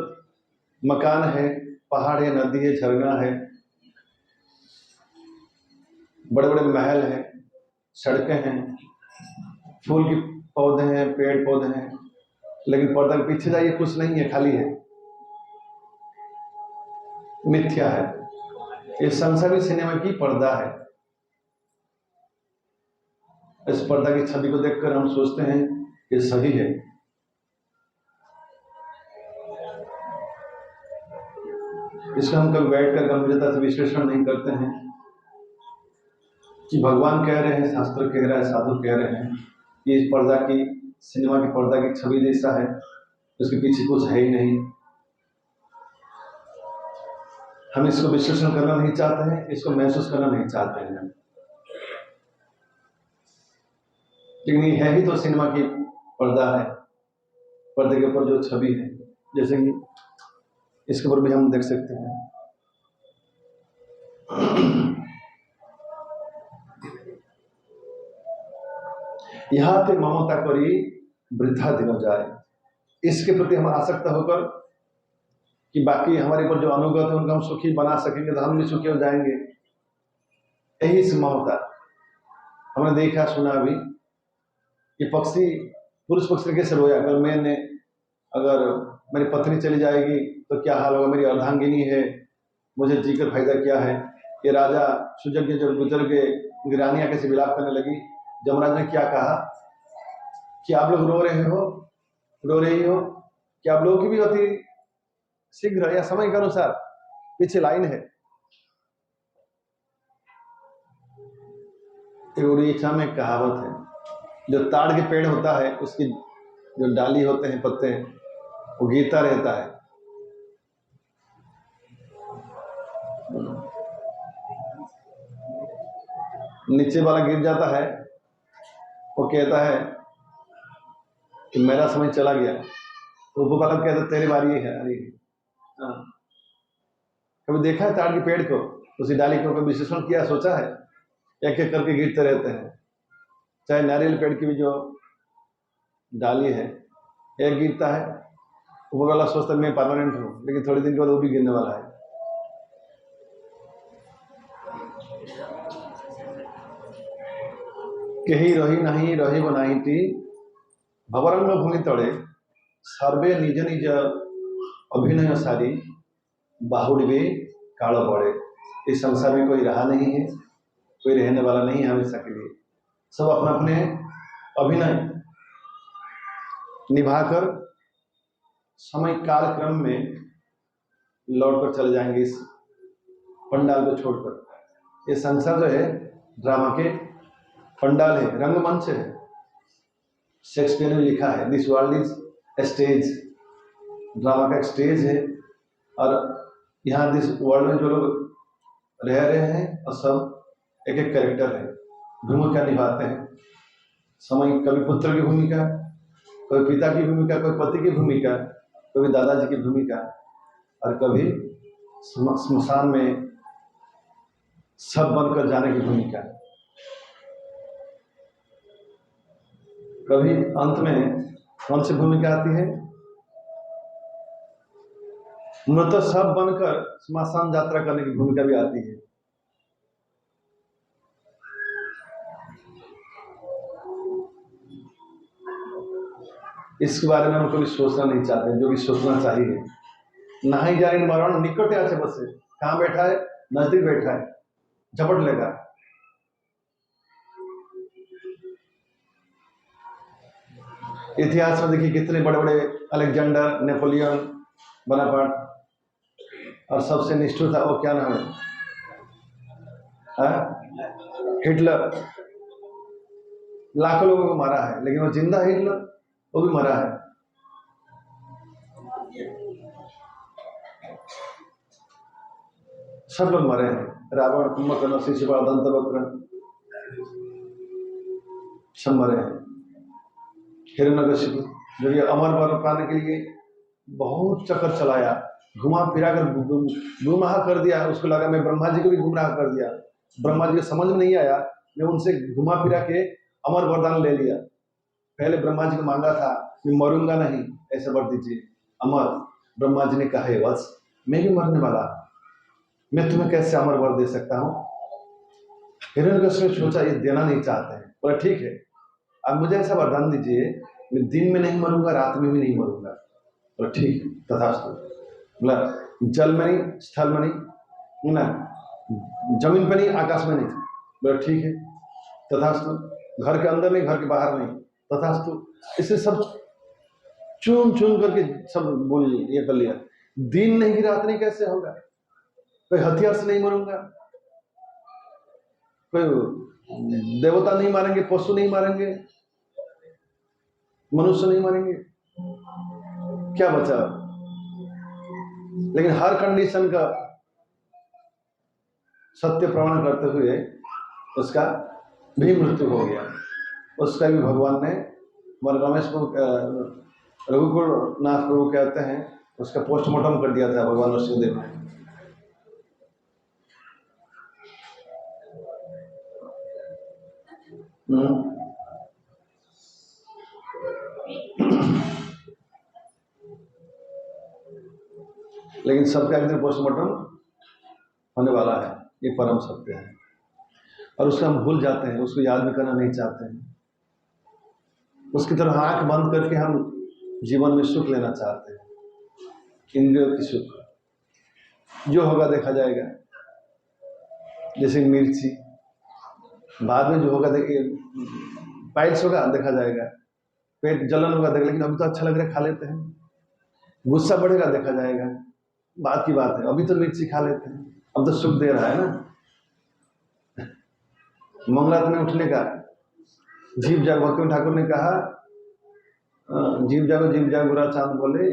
मकान है, पहाड़ है, नदी है, झरना है, बड़े बड़े महल हैं, सड़कें हैं, फूल के पौधे हैं, पेड़ पौधे हैं, लेकिन पर्दा के पीछे जाइए कुछ नहीं है, खाली है, मिथ्या है। ये संसारी सिनेमा की पर्दा है। इस पर्दा की छवि को देखकर हम सोचते हैं ये सही है, इसका हम कभी बैठकर गंभीरता से विश्लेषण नहीं करते हैं कि भगवान कह रहे हैं, शास्त्र कह रहा है, साधु कह रहे हैं कि इस पर्दा की, सिनेमा की पर्दा की छवि जैसा है, उसके पीछे कुछ है ही नहीं। हम इसको विश्लेषण करना नहीं चाहते हैं, इसको महसूस करना नहीं चाहते हैं, लेकिन ये है ही तो सिनेमा की पर्दा है। पर्दे के ऊपर जो छवि है, जैसे कि इसके ऊपर भी हम देख सकते हैं, यहाँ पे ममता करी वृथा दिन जाए। इसके प्रति हम आसक्त होकर कि बाकी हमारे ऊपर जो अनुगत है उनको हम सुखी बना सकेंगे तो हम भी सुखी हो जाएंगे, यही से ममता। हमने देखा सुना भी कि पक्षी, पुरुष पक्षी कैसे रोया, अगर मेरी पत्नी चली जाएगी तो क्या हाल होगा, मेरी अर्धांगिनी है, मुझे जीकर फायदा क्या है। ये राजा सुजज्ञ जब गुजर गए, रानियां कैसे विलाप करने लगी, जमराज ने क्या कहा कि आप लोग रो रही हो, कि आप लोगों की भी होती शीघ्र या समय के अनुसार। पीछे लाइन है, उड़ीसा में कहावत है, जो ताड़ के पेड़ होता है उसकी जो डाली होते हैं, पत्ते, वो गिरता रहता है, नीचे वाला गिर जाता है, वो कहता है कि मेरा समय चला गया, तो ऊपर वाला कहता है तेरी बारी है। अरे कभी देखा है ताड़ के पेड़ को, उसी डाली को कभी विश्लेषण किया, सोचा है? एक एक करके गिरते रहते हैं। चाहे नारियल पेड़ की भी जो डाली है, एक गिरता है, ऊपर वाला सोचता है मैं परमानेंट हूं, लेकिन थोड़े दिन के बाद वो भी गिरने वाला है। कहीं रही नहीं रही बनाई थी भवरंग भूमि तड़े, सर्वे निज निज अभिनय सारी बाहुड़िवे काल बड़े। इस संसार में कोई रहा नहीं है, कोई रहने वाला नहीं है हमेशा के लिए। सब अपने अपने अभिनय निभाकर समय काल क्रम में लौट कर चले जाएंगे इस पंडाल को छोड़कर। ये संसार जो है ड्रामा के पंडाल है, रंगमंच है। शेक्सपियर ने लिखा है this world is stage, drama का एक स्टेज है। और यहाँ दिस वर्ल्ड में जो लोग रह रहे हैं और सब एक एक कैरेक्टर है, भूमिका निभाते हैं। समय कभी पुत्र की भूमिका, कोई पिता की भूमिका, कोई पति की भूमिका, कभी दादाजी की भूमिका, और कभी स्मशान में सब बनकर जाने की भूमिका। कभी अंत में कौन सी भूमिका आती है? मृत सब बनकर स्मशान यात्रा करने की भूमिका भी आती है। इसके बारे में हम कभी सोचना नहीं चाहते, जो भी सोचना चाहिए। ना ही जाने मरण निकट आचे बसे, कहाँ बैठा है? नजदीक बैठा है, झपट लेगा। इतिहास में देखिए कितने बड़े बड़े अलेक्जेंडर, नेपोलियन बोनापार्ट, और सबसे निष्ठुर था वो क्या नाम है, हिटलर। लाखों लोगों को मारा है, लेकिन वो जिंदा है हिटलर, वो भी मरा है। सब लोग मरे हैं। रावण, कुंभकर्ण, शिशुपाल, दंतवक्र, सब मरे हैं। हिरण्यकशिपु जो ये अमर वर पाने के लिए बहुत चक्कर चलाया, घुमा फिरा कर गुमराह कर दिया। उसको लगा मैं ब्रह्मा जी को भी गुमराह कर दिया। ब्रह्मा जी को समझ में नहीं आया, मैं उनसे घुमा फिरा के अमर वरदान ले लिया। पहले ब्रह्मा जी को मांगा था मैं मरूंगा नहीं, ऐसा वर दीजिए अमर। ब्रह्मा जी ने कहा है वत्स मैं भी मरने वाला, मैं तुम्हें कैसे अमर वर दे सकता हूँ। हिरण्यकशिपु ने सोचा ये देना नहीं चाहते हैं, बोला ठीक है अब मुझे ऐसा वरदान दीजिए मैं दिन में नहीं मरूंगा, रात में भी नहीं मरूंगा। बोला ठीक है तथास्तु। बोला जल में नहीं, स्थल में नहीं, ना जमीन पर नहीं, आकाश में नहीं। बोला ठीक है तथास्तु। घर के अंदर नहीं, घर के बाहर नहीं, तथास्तु। इसे सब चुन चुन करके सब बोल ये कर लिया। दिन नहीं रात नहीं कैसे होगा? कोई हथियार से नहीं मरूंगा, कोई देवता नहीं मारेंगे, पशु नहीं मारेंगे, मनुष्य नहीं मारेंगे, क्या बचा? लेकिन हर कंडीशन का सत्य प्रमाण करते हुए उसका भी मृत्यु हो गया। उसका भी भगवान ने रमेश रघुकुल नाथ प्रभु कहते हैं उसका पोस्टमार्टम कर दिया था भगवान नरसिंहदेव ने। लेकिन सबका एक दिन पोस्टमार्टम होने वाला है, ये परम सत्य है। और उसको हम भूल जाते हैं, उसको याद भी करना नहीं चाहते हैं। उसकी तरफ आंख बंद करके हम जीवन में सुख लेना चाहते हैं, इंद्रियों की सुख। जो होगा देखा जाएगा। जैसे मिर्ची बाद में जो होगा देखिए, पाइल्स होगा देखा जाएगा, पेट जलन होगा देख, लेकिन अभी तो अच्छा लग रहा है खा लेते हैं। गुस्सा बढ़ेगा देखा जाएगा, बात की बात है, अभी तो मिर्ची खा लेते हैं, अब तो सुख दे रहा है ना। मंगलात में उठने का जीव जाग, भक्ति ठाकुर ने कहा जीव जागो बुरा चांद बोले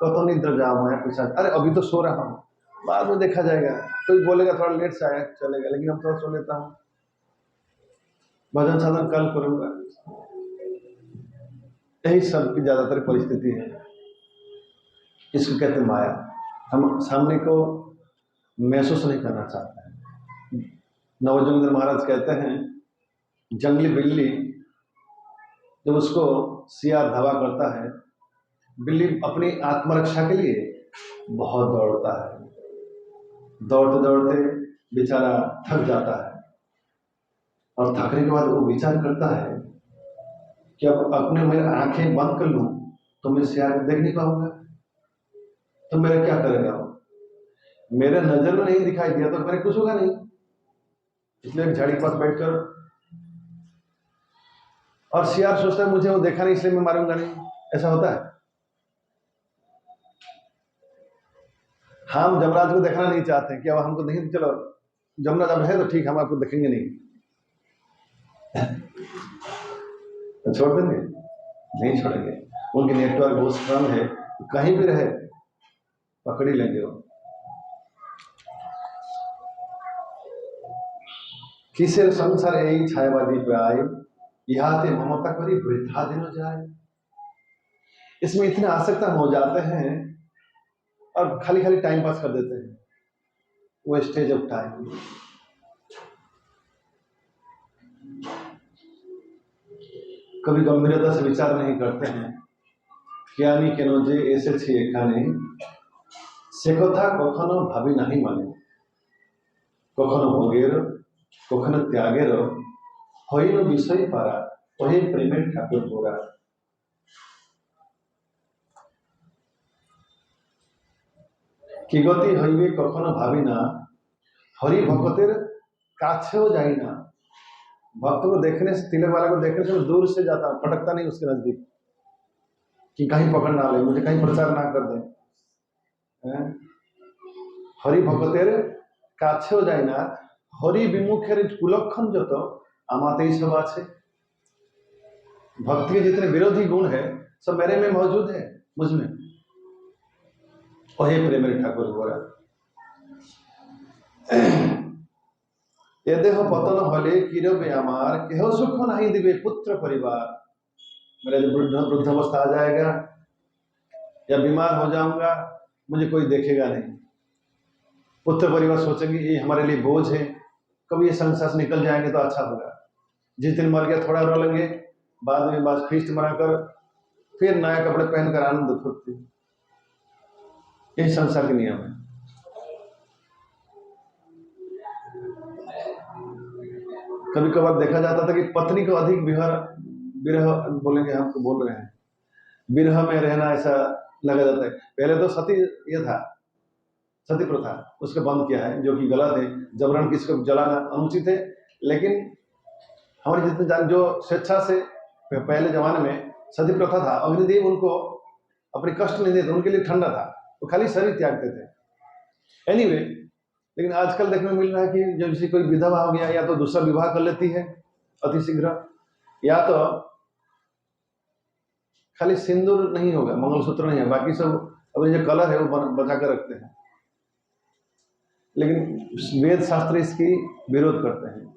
कतो निद्र जाओ मैं पूछा। अरे अभी तो सो रहा हूँ, बाद में देखा जाएगा। कोई बोलेगा थोड़ा लेट से आया चलेगा, लेकिन अब थोड़ा सो लेता हूँ, भजन साधन कल करूंगा। यही सबकी ज्यादातर परिस्थिति है। इसको कहते हैं माया। हम सामने को महसूस नहीं करना चाहते हैं। नवजोगिंदर महाराज कहते हैं जंगली बिल्ली जब उसको सियार धावा करता है, बिल्ली अपनी आत्मरक्षा के लिए बहुत दौड़ता है। दौड़ते दौड़ते बेचारा थक जाता है, और थकने के बाद वो विचार करता है कि अब अपने मैं आंखें बंद कर लूं तो मैं सियार को देख नहीं पाऊंगा, तो मेरा क्या करेगा वो? मेरे नजर में नहीं दिखाई दिया तो मेरे कुछ होगा नहीं। इसलिए झाड़ी के पास बैठकर, और सियार सोचता है मुझे वो देखा नहीं इसलिए मैं मारूंगा नहीं, ऐसा होता है। हम जमराज को देखना नहीं चाहते कि अब हमको नहीं, चलो जमराज अब है तो ठीक, हम आपको देखेंगे नहीं, तो छोड़ देंगे? नहीं छोड़ेंगे। उनकी नेटवर्क बहुत स्ट्रांग है, कहीं भी रहे पकड़ ही लेंगे वो। किसे संसार यही छायावादी पे आए, यहाँ ते ममता करी वृथा दिन हो जाए। इसमें इतने आसक्ता हो जाते हैं और खाली खाली टाइम पास कर देते हैं, वो स्टेज ऑफ टाइम। कभी गंभीरता से विचार नहीं करते हैं। ज्ञानी केन जे एसेछि एखाने से कथा कखनो भाबी नहीं माने, कखनो भोगेर कखनो त्यागेर हईन विषय पारा वही प्रेमेर ठाकुर गोरा। कि गति हईबे कखनो भाबी ना, हरि भक्तेर काछेও जाई ना। भक्त को देखने से, तिलक वाला को देखने से दूर से जाता, फटकता नहीं उसके नजदीक कि कहीं पकड़ ना ले, मुझे कहीं प्रचार ना कर दे। हरि भक्तेर काछेও जाई ना, हरि विमुखेर कुलक्षण जत आमातेई सब आछे। भक्ति के जितने विरोधी गुण है सब मेरे में मौजूद है, मुझ में। वही प्रेमेर ठाकुर गोरा। ये देह पतन हले किरबे आमार, केह सुख नहीं दिबे पुत्र परिवार। मेरा जब वृद्धावस्था आ जाएगा या बीमार हो जाऊंगा, मुझे कोई देखेगा नहीं। पुत्र परिवार सोचेंगे ये हमारे लिए बोझ है, कभी ये संसार से निकल जाएंगे तो अच्छा होगा। जिस दिन मर गया थोड़ा रो लेंगे, बाद में बस फीस्ट बनाकर फिर नया कपड़े पहनकर आनंद फुटते। यही संसार के नियम है। कभी कभार देखा जाता था कि पत्नी को अधिक विरह बोलेंगे, हमको बोल रहे हैं, विरह में रहना ऐसा लगा जाता है। पहले तो सती ये था, सती प्रथा, उसको बंद किया है, जो कि गलत है। जबरन किसी को जलाना अनुचित है। लेकिन हमारे जितने जान जो स्वेच्छा से, पहले जमाने में सती प्रथा था, अग्निदेव उनको अपने कष्ट नहीं देते, उनके लिए ठंडा था, वो खाली शरीर त्यागते थे। एनीवे, लेकिन आजकल देखने में मिल रहा है कि जब किसी कोई विधवा हो गया, या तो दूसरा विवाह कर लेती है अति शीघ्र, या तो खाली सिंदूर नहीं होगा, मंगलसूत्र नहीं है, बाकी सब अपने जो कलर है वो बचा कर रखते हैं। लेकिन वेद शास्त्र इसकी विरोध करते हैं।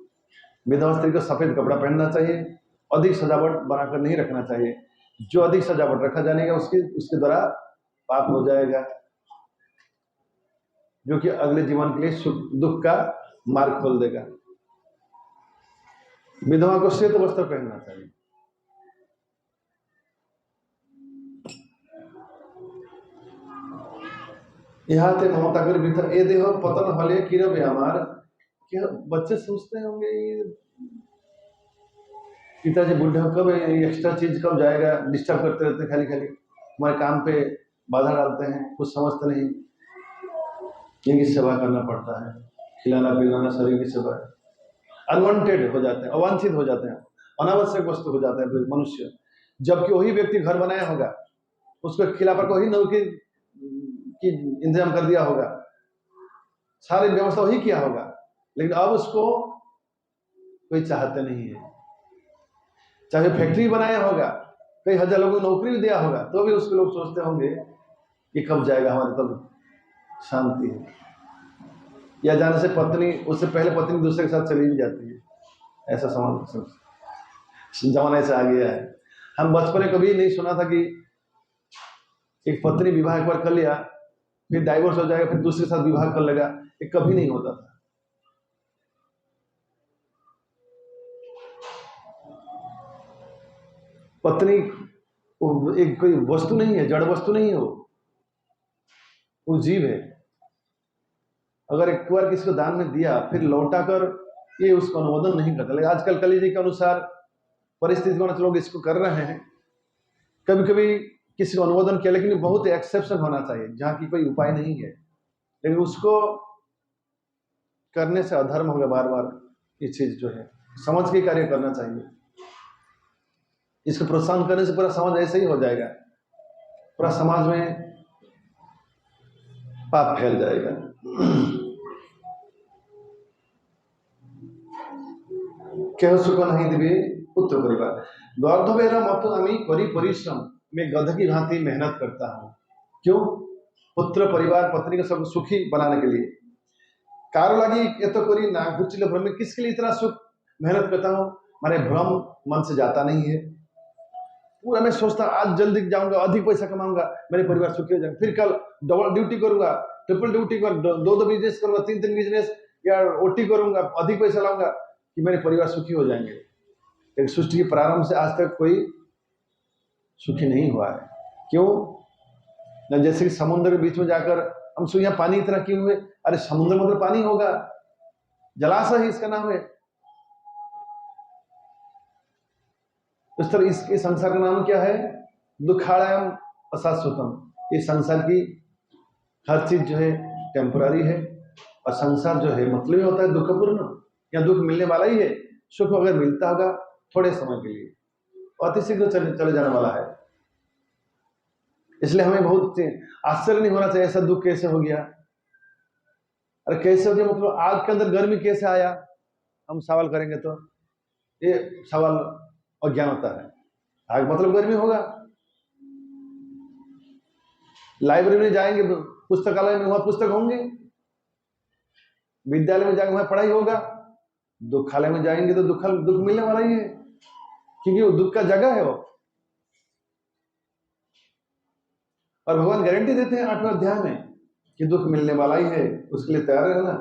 विधवा स्त्री को सफेद कपड़ा पहनना चाहिए, अधिक सजावट बनाकर नहीं रखना चाहिए। जो अधिक सजावट रखा जाएगा उसके द्वारा पाप हो जाएगा, जो कि अगले जीवन के लिए सुख दुख का मार्ग खोल देगा। विधवा को श्वेत वस्त्र पहनना चाहिए। यहाँ थे ममता कर भीतर ए देह पतन हले किरबे आमार। क्या बच्चे सोचते होंगे पिताजी बुढ़े कब एक्स्ट्रा चीज कब जाएगा, डिस्टर्ब करते रहते हैं, खाली खाली हमारे काम पे बाधा डालते हैं, कुछ समझते नहीं। इनकी सेवा करना पड़ता है, खिलाना पिलाना, शरीर की सेवा। अनवांटेड हो जाते हैं, अवांछित हो जाते हैं, अनावश्यक वस्तु हो जाता है मनुष्य। जबकि वही व्यक्ति घर बनाया होगा, उसको खिलाकर को ही नौकरी की इंतजाम कर दिया होगा, सारी व्यवस्था वही किया होगा, लेकिन अब उसको कोई चाहते नहीं है। चाहे फैक्ट्री बनाया होगा, कई हजार लोगों को नौकरी भी दिया होगा, तो भी उसके लोग सोचते होंगे कि कब जाएगा, हमारे तब शांति है। या जाने से पत्नी, उससे पहले पत्नी दूसरे के साथ चली भी जाती है, ऐसा जमाना ऐसा आ गया है। हम बचपन में कभी नहीं सुना था कि एक पत्नी विवाह एक बार कर लिया, फिर डाइवोर्स हो जाएगा, फिर दूसरे के साथ विवाह कर लेगा, ये कभी नहीं होता था। पत्नी एक कोई वस्तु नहीं है, जड़ वस्तु नहीं है, वो जीव है। अगर एक बार किसी को दान में दिया, फिर लौटा कर ये उसको अनुमोदन नहीं करता। लेकिन आजकल कली जी के अनुसार परिस्थिति के अनुसार लोग इसको कर रहे हैं। कभी कभी किसी को अनुमोदन किया, लेकिन बहुत एक्सेप्शन होना चाहिए जहां की कोई उपाय नहीं है, लेकिन उसको करने से अधर्म होगा। बार बार ये चीज जो है समझ के कार्य करना चाहिए। इसको प्रोत्साहन करने से पूरा समाज ऐसे ही हो जाएगा, पूरा समाज में पाप फैल जाएगा। केह सुख नहीं दिवे पुत्र परिवार, गर्धवेरा मत आमी करी परिश्रम, मैं गध की भांति मेहनत करता हूं। क्यों? पुत्र परिवार पत्नी को सब सुखी बनाने के लिए। कार लगी ये तो करी ना घुचिल भ्रम में, किसके लिए इतना सुख मेहनत करता हूं? मारे भ्रम मन से जाता नहीं है। पूरा मैं सोचता आज जल्दी जाऊंगा, अधिक पैसा कमाऊंगा, मेरे परिवार सुखी हो जाएंगे, फिर कल डबल ड्यूटी करूंगा, ट्रिपल ड्यूटी कर, दो बिजनेस करूंगा, तीन बिजनेस या ओटी करूंगा, अधिक पैसा लाऊंगा कि मेरे परिवार सुखी हो जाएंगे। लेकिन सृष्टि के प्रारंभ से आज तक कोई सुखी नहीं हुआ है। क्यों? न जैसे कि समुद्र के बीच में जाकर हम सोच यहाँ पानी इतना क्यों हुए? अरे समुद्र मतलब पानी होगा, जलाशय ही इसका नाम है। इस तरह इसके संसार का नाम क्या है? दुखालयम अशाश्वतम। ये संसार की हर चीज जो है टेम्पररी है, और संसार जो है मतलब होता है दुखपूर्ण। या दुख मिलने वाला ही है, सुख अगर मिलता होगा थोड़े समय के लिए, अति शीघ्र चले जाने वाला है। इसलिए हमें बहुत आश्चर्य नहीं होना चाहिए ऐसा दुख कैसे हो गया। अरे कैसे हो गया मतलब आग के अंदर गर्मी कैसे आया, हम सवाल करेंगे तो ये सवाल अज्ञानता है। आग मतलब गर्मी होगा। लाइब्रेरी में जाएंगे, पुस्तकालय में वहां पुस्तक होंगे, विद्यालय में जाएंगे वहां पढ़ाई होगा, दुखालय में जाएंगे तो दुख मिलने वाला ही है, क्योंकि वो दुख का जगह है वो। और भगवान गारंटी देते हैं 8वें अध्याय में कि दुख मिलने वाला ही है, उसके लिए तैयार रहना।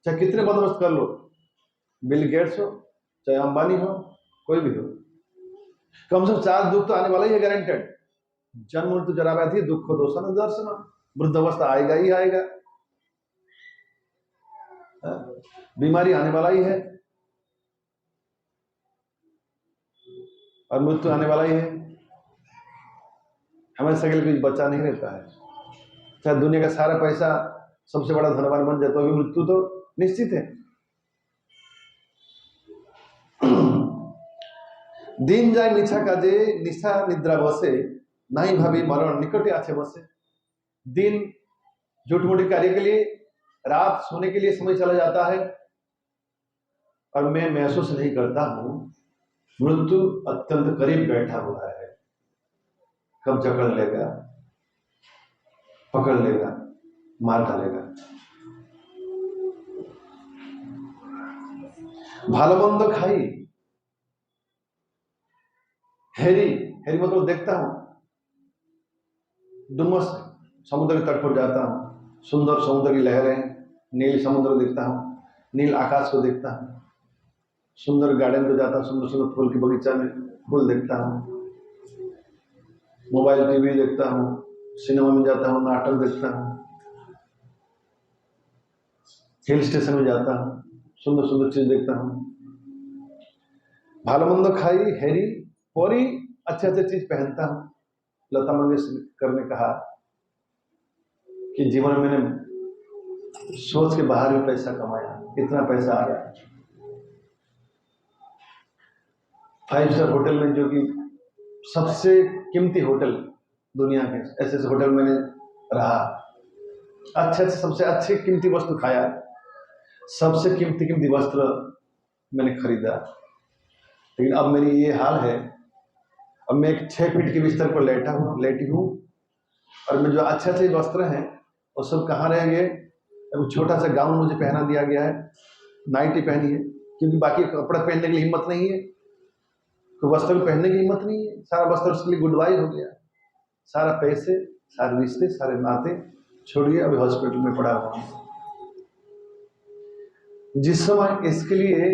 चाहे कितने बंदोबस्त कर लो, बिल गेट्स हो चाहे अंबानी हो, कोई भी हो, कम से कम 4 दुख तो आने वाला ही है गारंटेड। जन्म मृत्यु जरा व्याधि दुख दोषण दर्शन, वृद्धावस्था आएगा ही आएगा, बीमारी आने वाला ही है, और मृत्यु आने वाला ही है। हमें सके कुछ बचा नहीं रहता है। चाहे दुनिया का सारा पैसा सबसे बड़ा धनवान बन जाए तो भी मृत्यु तो निश्चित है। दिन जाए निशा काजे निशा निद्रा बसे, नहीं भाभी मरण निकटे आछे बसे। दिन झूठ मूठ कार्य के लिए, रात सोने के लिए समय चला जाता है, और मैं महसूस नहीं करता हूं मृत्यु अत्यंत करीब बैठा हुआ है, कब जकड़ लेगा, पकड़ लेगा, मार डालेगा। भालो मंद खाई, हेरी हेरी मतलब देखता हूं, डुमस समुद्र के तट पर जाता हूं, सुंदर समुद्र की लहरें, नील समुद्र देखता हूं, नील आकाश को देखता हूं, सुंदर गार्डन को जाता हूं, सुंदर सुंदर फूल की बगीचा में फूल देखता हूं, मोबाइल टीवी देखता हूं, सिनेमा में जाता हूं, नाटक देखता हूं, हिल स्टेशन में जाता हूं, सुंदर सुंदर चीज देखता हूं। भालो मंद खाई हेरी परी, अच्छे अच्छे चीज पहनता हूं। लता मंगेशकर ने कहा कि जीवन में मैंने सोच के बाहर भी पैसा कमाया, इतना पैसा आ गया। 5 स्टार होटल में, जो कि सबसे कीमती होटल दुनिया के, ऐसे ऐसे होटल मैंने रहा, अच्छे अच्छे सबसे अच्छे कीमती वस्तु खाया, सबसे कीमती वस्त्र मैंने खरीदा। लेकिन अब मेरी ये हाल है, अब मैं एक 6 फीट के बिस्तर पर लेटी हूँ, और मैं जो अच्छे अच्छे वस्त्र हैं वो सब कहाँ रह गए? अब छोटा सा गाउन मुझे पहना दिया गया है, नाइटी पहनी है, क्योंकि बाकी कपड़ा पहनने की हिम्मत नहीं है, तो वस्त्र पहनने की हिम्मत नहीं है। सारा वस्त्र उसके लिए गुड बाय हो गया, सारा पैसे, सारे रिश्ते, सारे नाते छोड़िए, अभी हॉस्पिटल में पड़ा हुआ हूं। जिस समय इसके लिए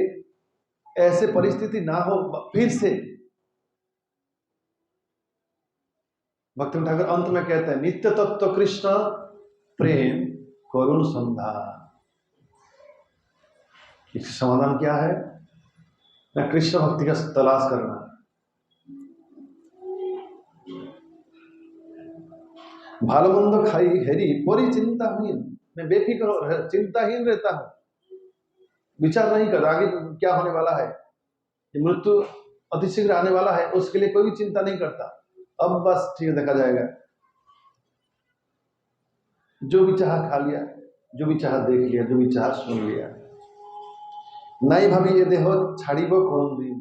ऐसे परिस्थिति ना हो फिर से, भक्ति ठाकुर अंत में कहते हैं, नित्य तत्व कृष्ण प्रेम करुण संधान। इसका समाधान क्या है? मैं कृष्ण भक्ति का तलाश करना, भालो मंद खाई हेरी परी चिंताहीन, मैं बेफिक्र चिंताहीन रहता हूँ, विचार नहीं कर आगे क्या होने वाला है, मृत्यु अतिशीघ्र आने वाला है, उसके लिए कोई भी चिंता नहीं करता। अब बस ठीक देखा जाएगा, जो भी चाह खा लिया, जो भी चाह देख लिया, जो भी चाह सुन लिया। नहीं भाभी ये देह छाड़िब कौन दिन,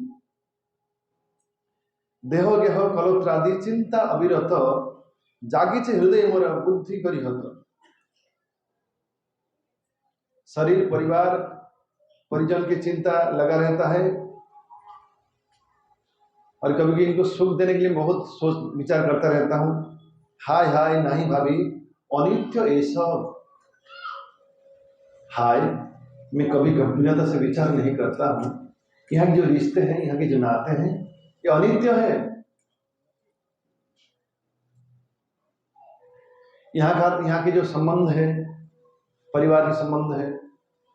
देह गेह कलत्रादि चिंता अविरत, जागिचे हृदय मोर बुद्धि करी हत। शरीर परिवार परिजन की चिंता लगा रहता है, और कभी कभी इनको सुख देने के लिए बहुत सोच विचार करता रहता हूँ। हाय हाय नहीं भाभी अनित्य ये सब, हाय मैं कभी गंभीरता से विचार नहीं करता हूँ, यहाँ के जो रिश्ते हैं, यहाँ के जो नाते हैं, ये अनित्य है। यहाँ के जो संबंध है, परिवार के संबंध है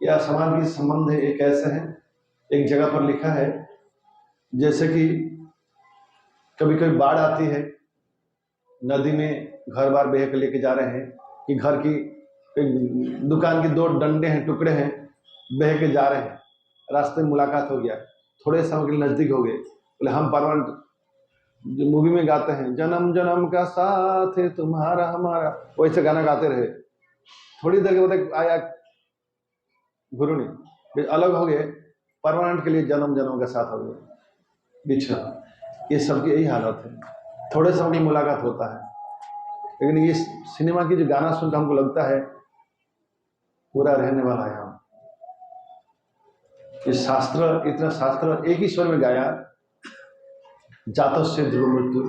या समाज के संबंध है, ये कैसे हैं। एक जगह पर लिखा है, जैसे कि कभी कभी बाढ़ आती है, नदी में घर बार बह के लेके जा रहे हैं, कि घर की दुकान की 2 डंडे हैं, टुकड़े हैं, बह के जा रहे हैं, रास्ते में मुलाकात हो गया, थोड़े समय के लिए नजदीक हो गए, बोले हम परमानेंट जो मूवी में गाते हैं, जन्म जन्म का साथ है तुम्हारा हमारा, वैसे गाना गाते रहे। थोड़ी देर के बाद आया घुरुनी, अलग हो गए, परमानेंट के लिए जन्म जन्म का साथ हो गए, बिछड़ा। ये सबकी यही हालत है, थोड़े समय की मुलाकात होता है, लेकिन ये सिनेमा की जो गाना सुनकर हमको लगता है पूरा रहने वाला है। हम ये शास्त्र, इतना शास्त्र एक ही स्वर में गाया, जातस्य ध्रुव मृत्यु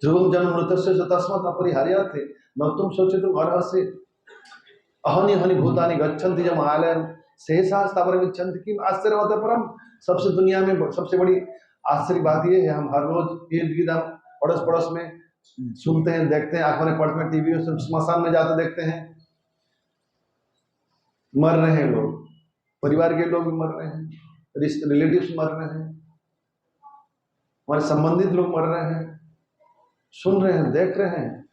ध्रुवम जन्म मृत्युस्य तस्मात् अपरिहार्यात् थे, न तुम सोचे तुम अर्हसि अहनि हनि भूतानि गच्छन्ति जम आलयम सहसा स्थावर विच्छन्ति किम आश्चर्यवत परम। सबसे दुनिया में सबसे बड़ी आश्चर्य बात ये है, हम हर रोज इर्द गिर्द अड़ोस पड़ोस में सुनते हैं, देखते हैं, अखबारें पढ़ते हैं, टीवी में, स्मशान में जाते देखते हैं, मर रहे हैं लोग, परिवार के लोग भी मर रहे हैं, रिलेटिव्स मर रहे हैं, हमारे संबंधित लोग मर रहे हैं, सुन रहे हैं, देख रहे हैं,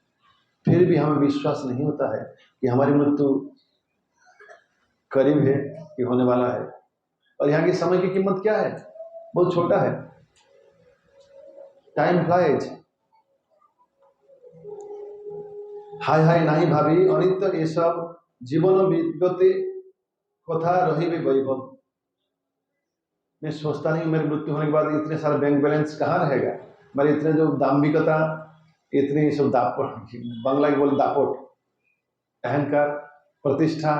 फिर भी हमें विश्वास नहीं होता है कि हमारी मृत्यु करीब है, कि होने वाला है। और यहाँ की समय की कीमत क्या है, बहुत छोटा है, टाइम फ्लाइज। हाय हाय नहीं भाभी अनित्य ये सब, जीवन विगते कथा रही वैभव। मैं सोचता नहीं मेरी मृत्यु होने के बाद इतने सारे बैंक बैलेंस कहाँ रहेगा, मेरे इतने जो दाम्भिकता, इतनी सब दापोट, बांग्ला की बोले दापोट, अहंकार, प्रतिष्ठा,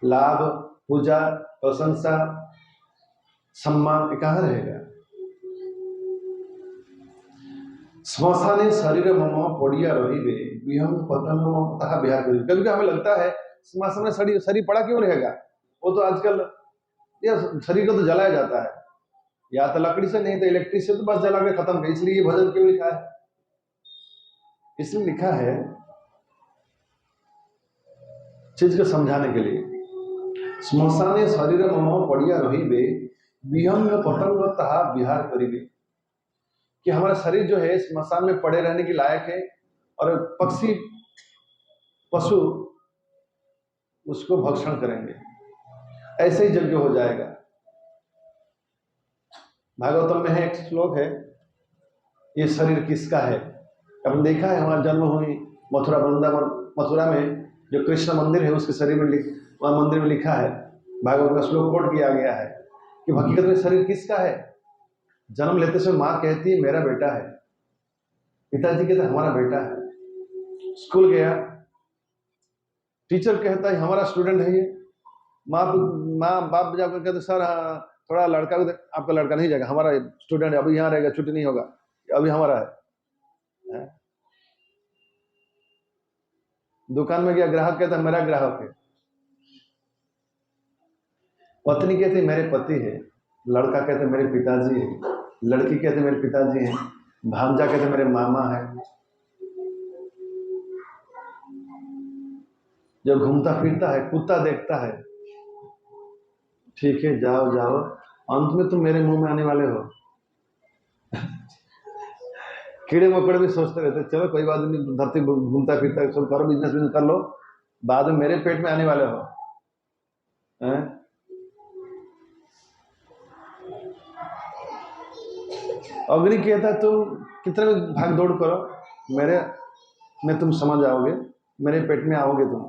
लाभ, पूजा, प्रशंसा, सम्मान, ये कहाँ रहेगा। श्मशाने शरीर मम पड़िया रही विहंग पतंग तथा बिहार करी। कभी कभी हमें लगता है श्मशान में शरीर पड़ा क्यों रहेगा, वो तो आजकल या शरीर को तो जलाया जाता है, या तो लकड़ी से नहीं तो इलेक्ट्रिक से, तो बस जला के खत्म कर। इसलिए ये भजन क्यों लिखा है, इसलिए लिखा है चीज को समझाने के लिए। श्मशाने शरीर मम पड़िया रही विहंग पतंग तथा बिहार करी, कि हमारा शरीर जो है श्मशान में पड़े रहने के लायक है, और पक्षी पशु उसको भक्षण करेंगे, ऐसे ही यज्ञ हो जाएगा। भागवतम में है एक श्लोक है, ये शरीर किसका है। अपन देखा है, हमारा जन्मभूमि मथुरा वृंदावन, मथुरा में जो कृष्ण मंदिर है उसके शरीर में वहां मंदिर में लिखा है, भागवत का श्लोक कोट किया गया है कि हकीकत में शरीर किसका है। जन्म लेते समय माँ कहती है मेरा बेटा है, पिताजी कहते हमारा बेटा है, स्कूल गया टीचर कहता है हमारा स्टूडेंट है ये, माँ बाप जाकर कहते सर थोड़ा लड़का, आपका लड़का नहीं जाएगा, हमारा स्टूडेंट है, अभी यहाँ रहेगा, छुट्टी नहीं होगा, अभी हमारा है। दुकान में गया, ग्राहक कहता मेरा ग्राहक है, पत्नी कहती मेरे पति है, लड़का कहते मेरे पिताजी है, लड़की कहते मेरे पिताजी हैं, भांजा कहते मेरे मामा है। जब घूमता फिरता है, कुत्ता देखता है, ठीक है जाओ जाओ, अंत में तुम मेरे मुंह में आने वाले हो। कीड़े मकोड़े भी सोचते रहते चलो कोई बात नहीं, धरती घूमता फिरता सब करो, बिजनेस कर लो, बाद में मेरे पेट में आने वाले हो। अग्नि कहता तुम कितने भी भाग दौड़ करो, मेरे में तुम समझ आओगे, मेरे पेट में आओगे तुम।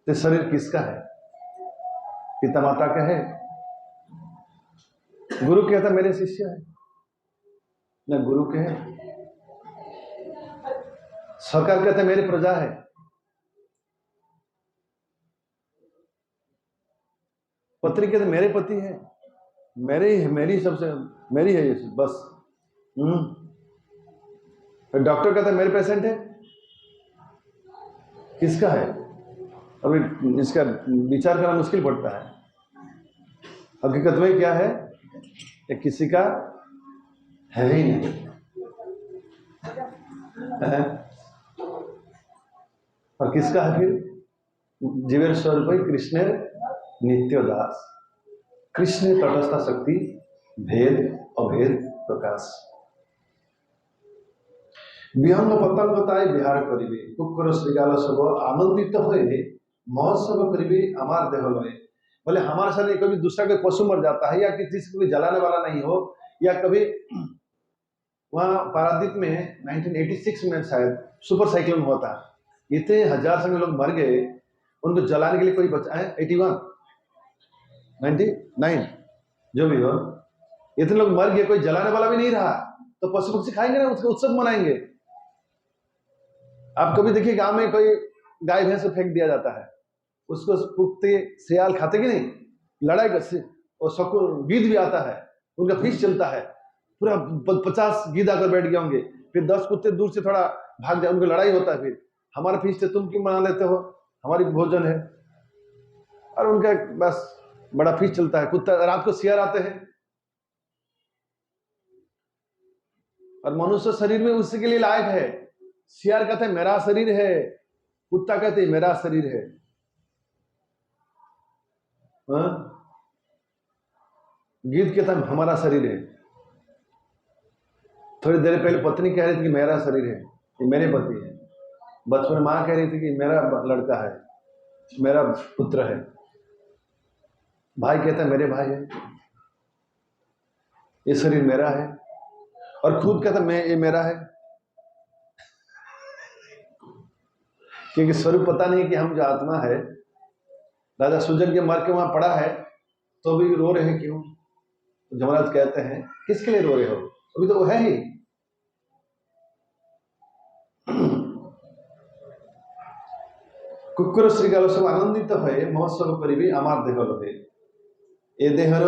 तो शरीर किसका है? पिता माता का है। गुरु कहता मेरे शिष्य है, न गुरु के है। सरकार कहता मेरी प्रजा है। पत्नी कहते मेरे पति है, मेरी सबसे मेरी है ये बस। डॉक्टर कहता मेरे पेशेंट है, किसका है? अभी इसका विचार करना मुश्किल पड़ता है। हकीकत में क्या है? ये किसी का है ही नहीं। और किसका है फिर? जीवेर स्वरूप कृष्ण नित्योदास। कृष्ण तटस्थ शक्ति, भेद अभेद प्रकाश। विहंग पतंगताय विहार करिबे, कुकुर श्रृगाल सब आनंदित होए महोत्सव करिबे अमार देह लय। बोले हमारे साथ कभी दूसरा कोई पशु मर जाता है या किसी को भी जलाने वाला नहीं हो, या कभी वहां पारादीप में 1986 में शायद सुपर साइक्लोन हुआ था, इतने हजार संख्या लोग मर गए, उनको जलाने के लिए कोई बचा है? 81 99 जो भी हो, इतने लोग मर गए, कोई जलाने वाला भी नहीं रहा, तो पशु पक्षी खाएंगे ना, उसका उत्सव मनाएंगे। आप कभी देखिए गांव में कोई गाय भैंस फेंक दिया जाता है, उसको कुत्ते सियाल खाते कि नहीं, लड़ाई और सबको गीद भी आता है, उनका फीस चलता है, पूरा 50 गीद आकर बैठ गए होंगे, फिर 10 कुत्ते दूर से थोड़ा भाग जाए, उनकी लड़ाई होता है, फिर हमारा फीस से तुम क्यों मना लेते हो, हमारी भोजन है। और उनका बस बड़ा फीस चलता है। कुत्ता रात को सियार आते हैं, और मनुष्य शरीर में उसी के लिए लायक है। सियार कहते हैं मेरा शरीर है, कुत्ता कहते हैं मेरा शरीर है। गीत कहता है हमारा शरीर है। थोड़ी देर पहले पत्नी कह रही थी कि मेरा शरीर है, कि मेरे पति है। बचपन में मां कह रही थी कि मेरा लड़का है, मेरा पुत्र है। भाई कहता है मेरे भाई है, ये शरीर मेरा है। और खुद कहता मैं ये मेरा है, क्योंकि स्वरूप पता नहीं कि हम जो आत्मा है, राजा सुजन के मर के वहां पड़ा है, तो भी रो रहे हैं क्यों? जमराज कहते हैं किसके लिए रो रहे हो, अभी तो वो है ही। कुकुर श्रीगाल सब आनंदित है महोत्सव करिबे आमार देह लहे। ए देहर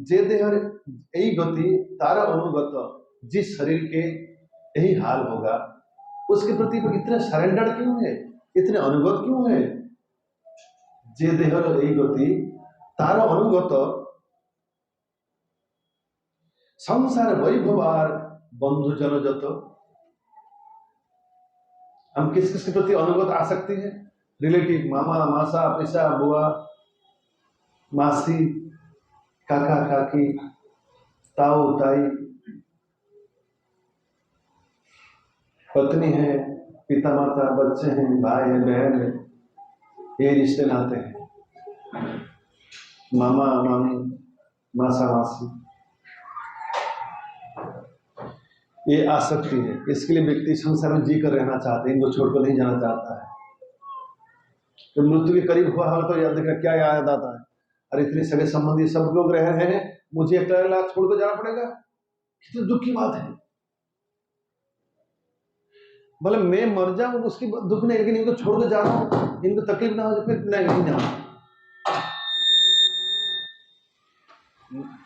जे देहर यही गति तार अनुगत, जिस शरीर के यही हाल होगा, उसके प्रति इतने सरेंडर क्यों है, इतने अनुगत क्यों है? जे देहर यही गति तार अनुगत, संसार वैभवार बंधु जन जत। हम किस किस के प्रति अनुगत आ सकते हैं? रिलेटिव, मामा मासा पिसा बुआ मासी काका काकी ताऊ ताई, पत्नी है, पिता माता, बच्चे हैं, भाई है, बहन है, ये रिश्ते नाते हैं। मामा मामी मासा मासी, ये आसक्ति है। इसके लिए व्यक्ति संसार में जी कर रहना चाहते हैं, इनको छोड़कर नहीं जाना चाहता है। तो मृत्यु के करीब हुआ हो तो याद देखना क्या याद आता है, अरे इतने सगे संबंधी सब लोग रह रहे हैं, मुझे अकेला छोड़कर जाना पड़ेगा, कितनी दुख की बात है। बोले मैं मर जाऊं उसकी दुख नहीं, लेकिन इनको छोड़कर जा रहा हूं, इनको तकलीफ ना हो, फिर नहीं जाऊं।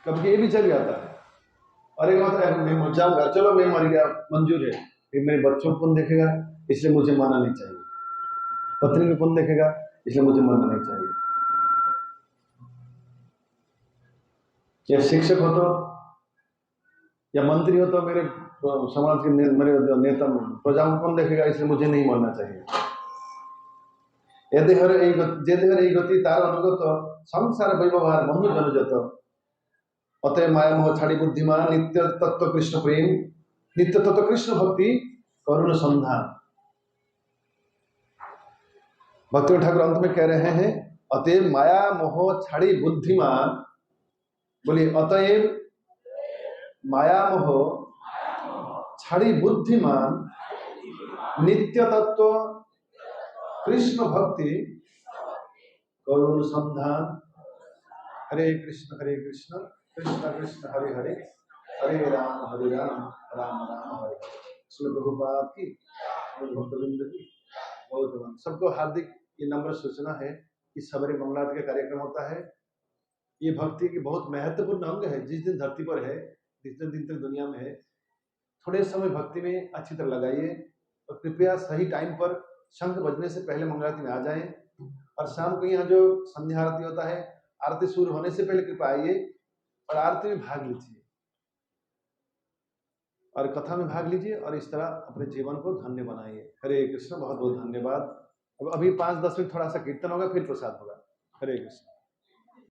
कभी ये भी चल जाता है, अरे मतलब मैं मर जाऊंगा, चलो मैं मर गया मंजूर है, फिर मेरे बच्चों को कौन देखेगा, इसलिए मुझे मारना नहीं चाहिए। पत्नी को कौन देखेगा, इसलिए मुझे मरना नहीं चाहिए। या शिक्षक हो तो, या मंत्री हो तो, मेरे समाज के मेरे जो नेता प्रजाओं को कौन देखेगा, इसलिए मुझे नहीं मरना चाहिए। जे देहर यही गति तार अनुगत, संसार वैभवार बंधु जन जत। अतएव माया मोह छाड़ी बुद्धिमान, नित्य तत्व कृष्ण प्रेम, नित्य तत्व कृष्ण भक्ति, करुण संधान। भक्ति ठाकुर अंत में कह रहे हैं, अतएव माया मोह छाड़ी बुद्धिमान, बोलिए अतएव माया मोह छाड़ी बुद्धिमान, नित्य तत्व कृष्ण भक्ति, करुण संधान। हरे कृष्ण कृष्ण कृष्ण हरे हरे, हरे राम राम राम हरे हरे। श्री प्रभुपाद की, भक्तवृंद की बहुत बहुत सबको हार्दिक ये नम्र सूचना है कि सबरी मंगलारती का कार्यक्रम होता है। ये भक्ति की बहुत महत्वपूर्ण अंग है। जिस दिन धरती पर है, जितने दिन तक दुनिया में है, थोड़े समय भक्ति में अच्छी तरह लगाइए और कृपया सही टाइम पर शंख बजने से पहले मंगलारती में आ जाएं। और शाम को यहाँ जो संध्या आरती होता है, आरती शुरू होने से पहले कृपया आइए और आरती में भाग लीजिए और कथा में भाग लीजिए और इस तरह अपने जीवन को धन्य बनाइए। हरे कृष्ण, बहुत बहुत धन्यवाद। अब अभी 5-10 मिनट थोड़ा सा कीर्तन होगा, फिर प्रसाद होगा। हरे कृष्ण।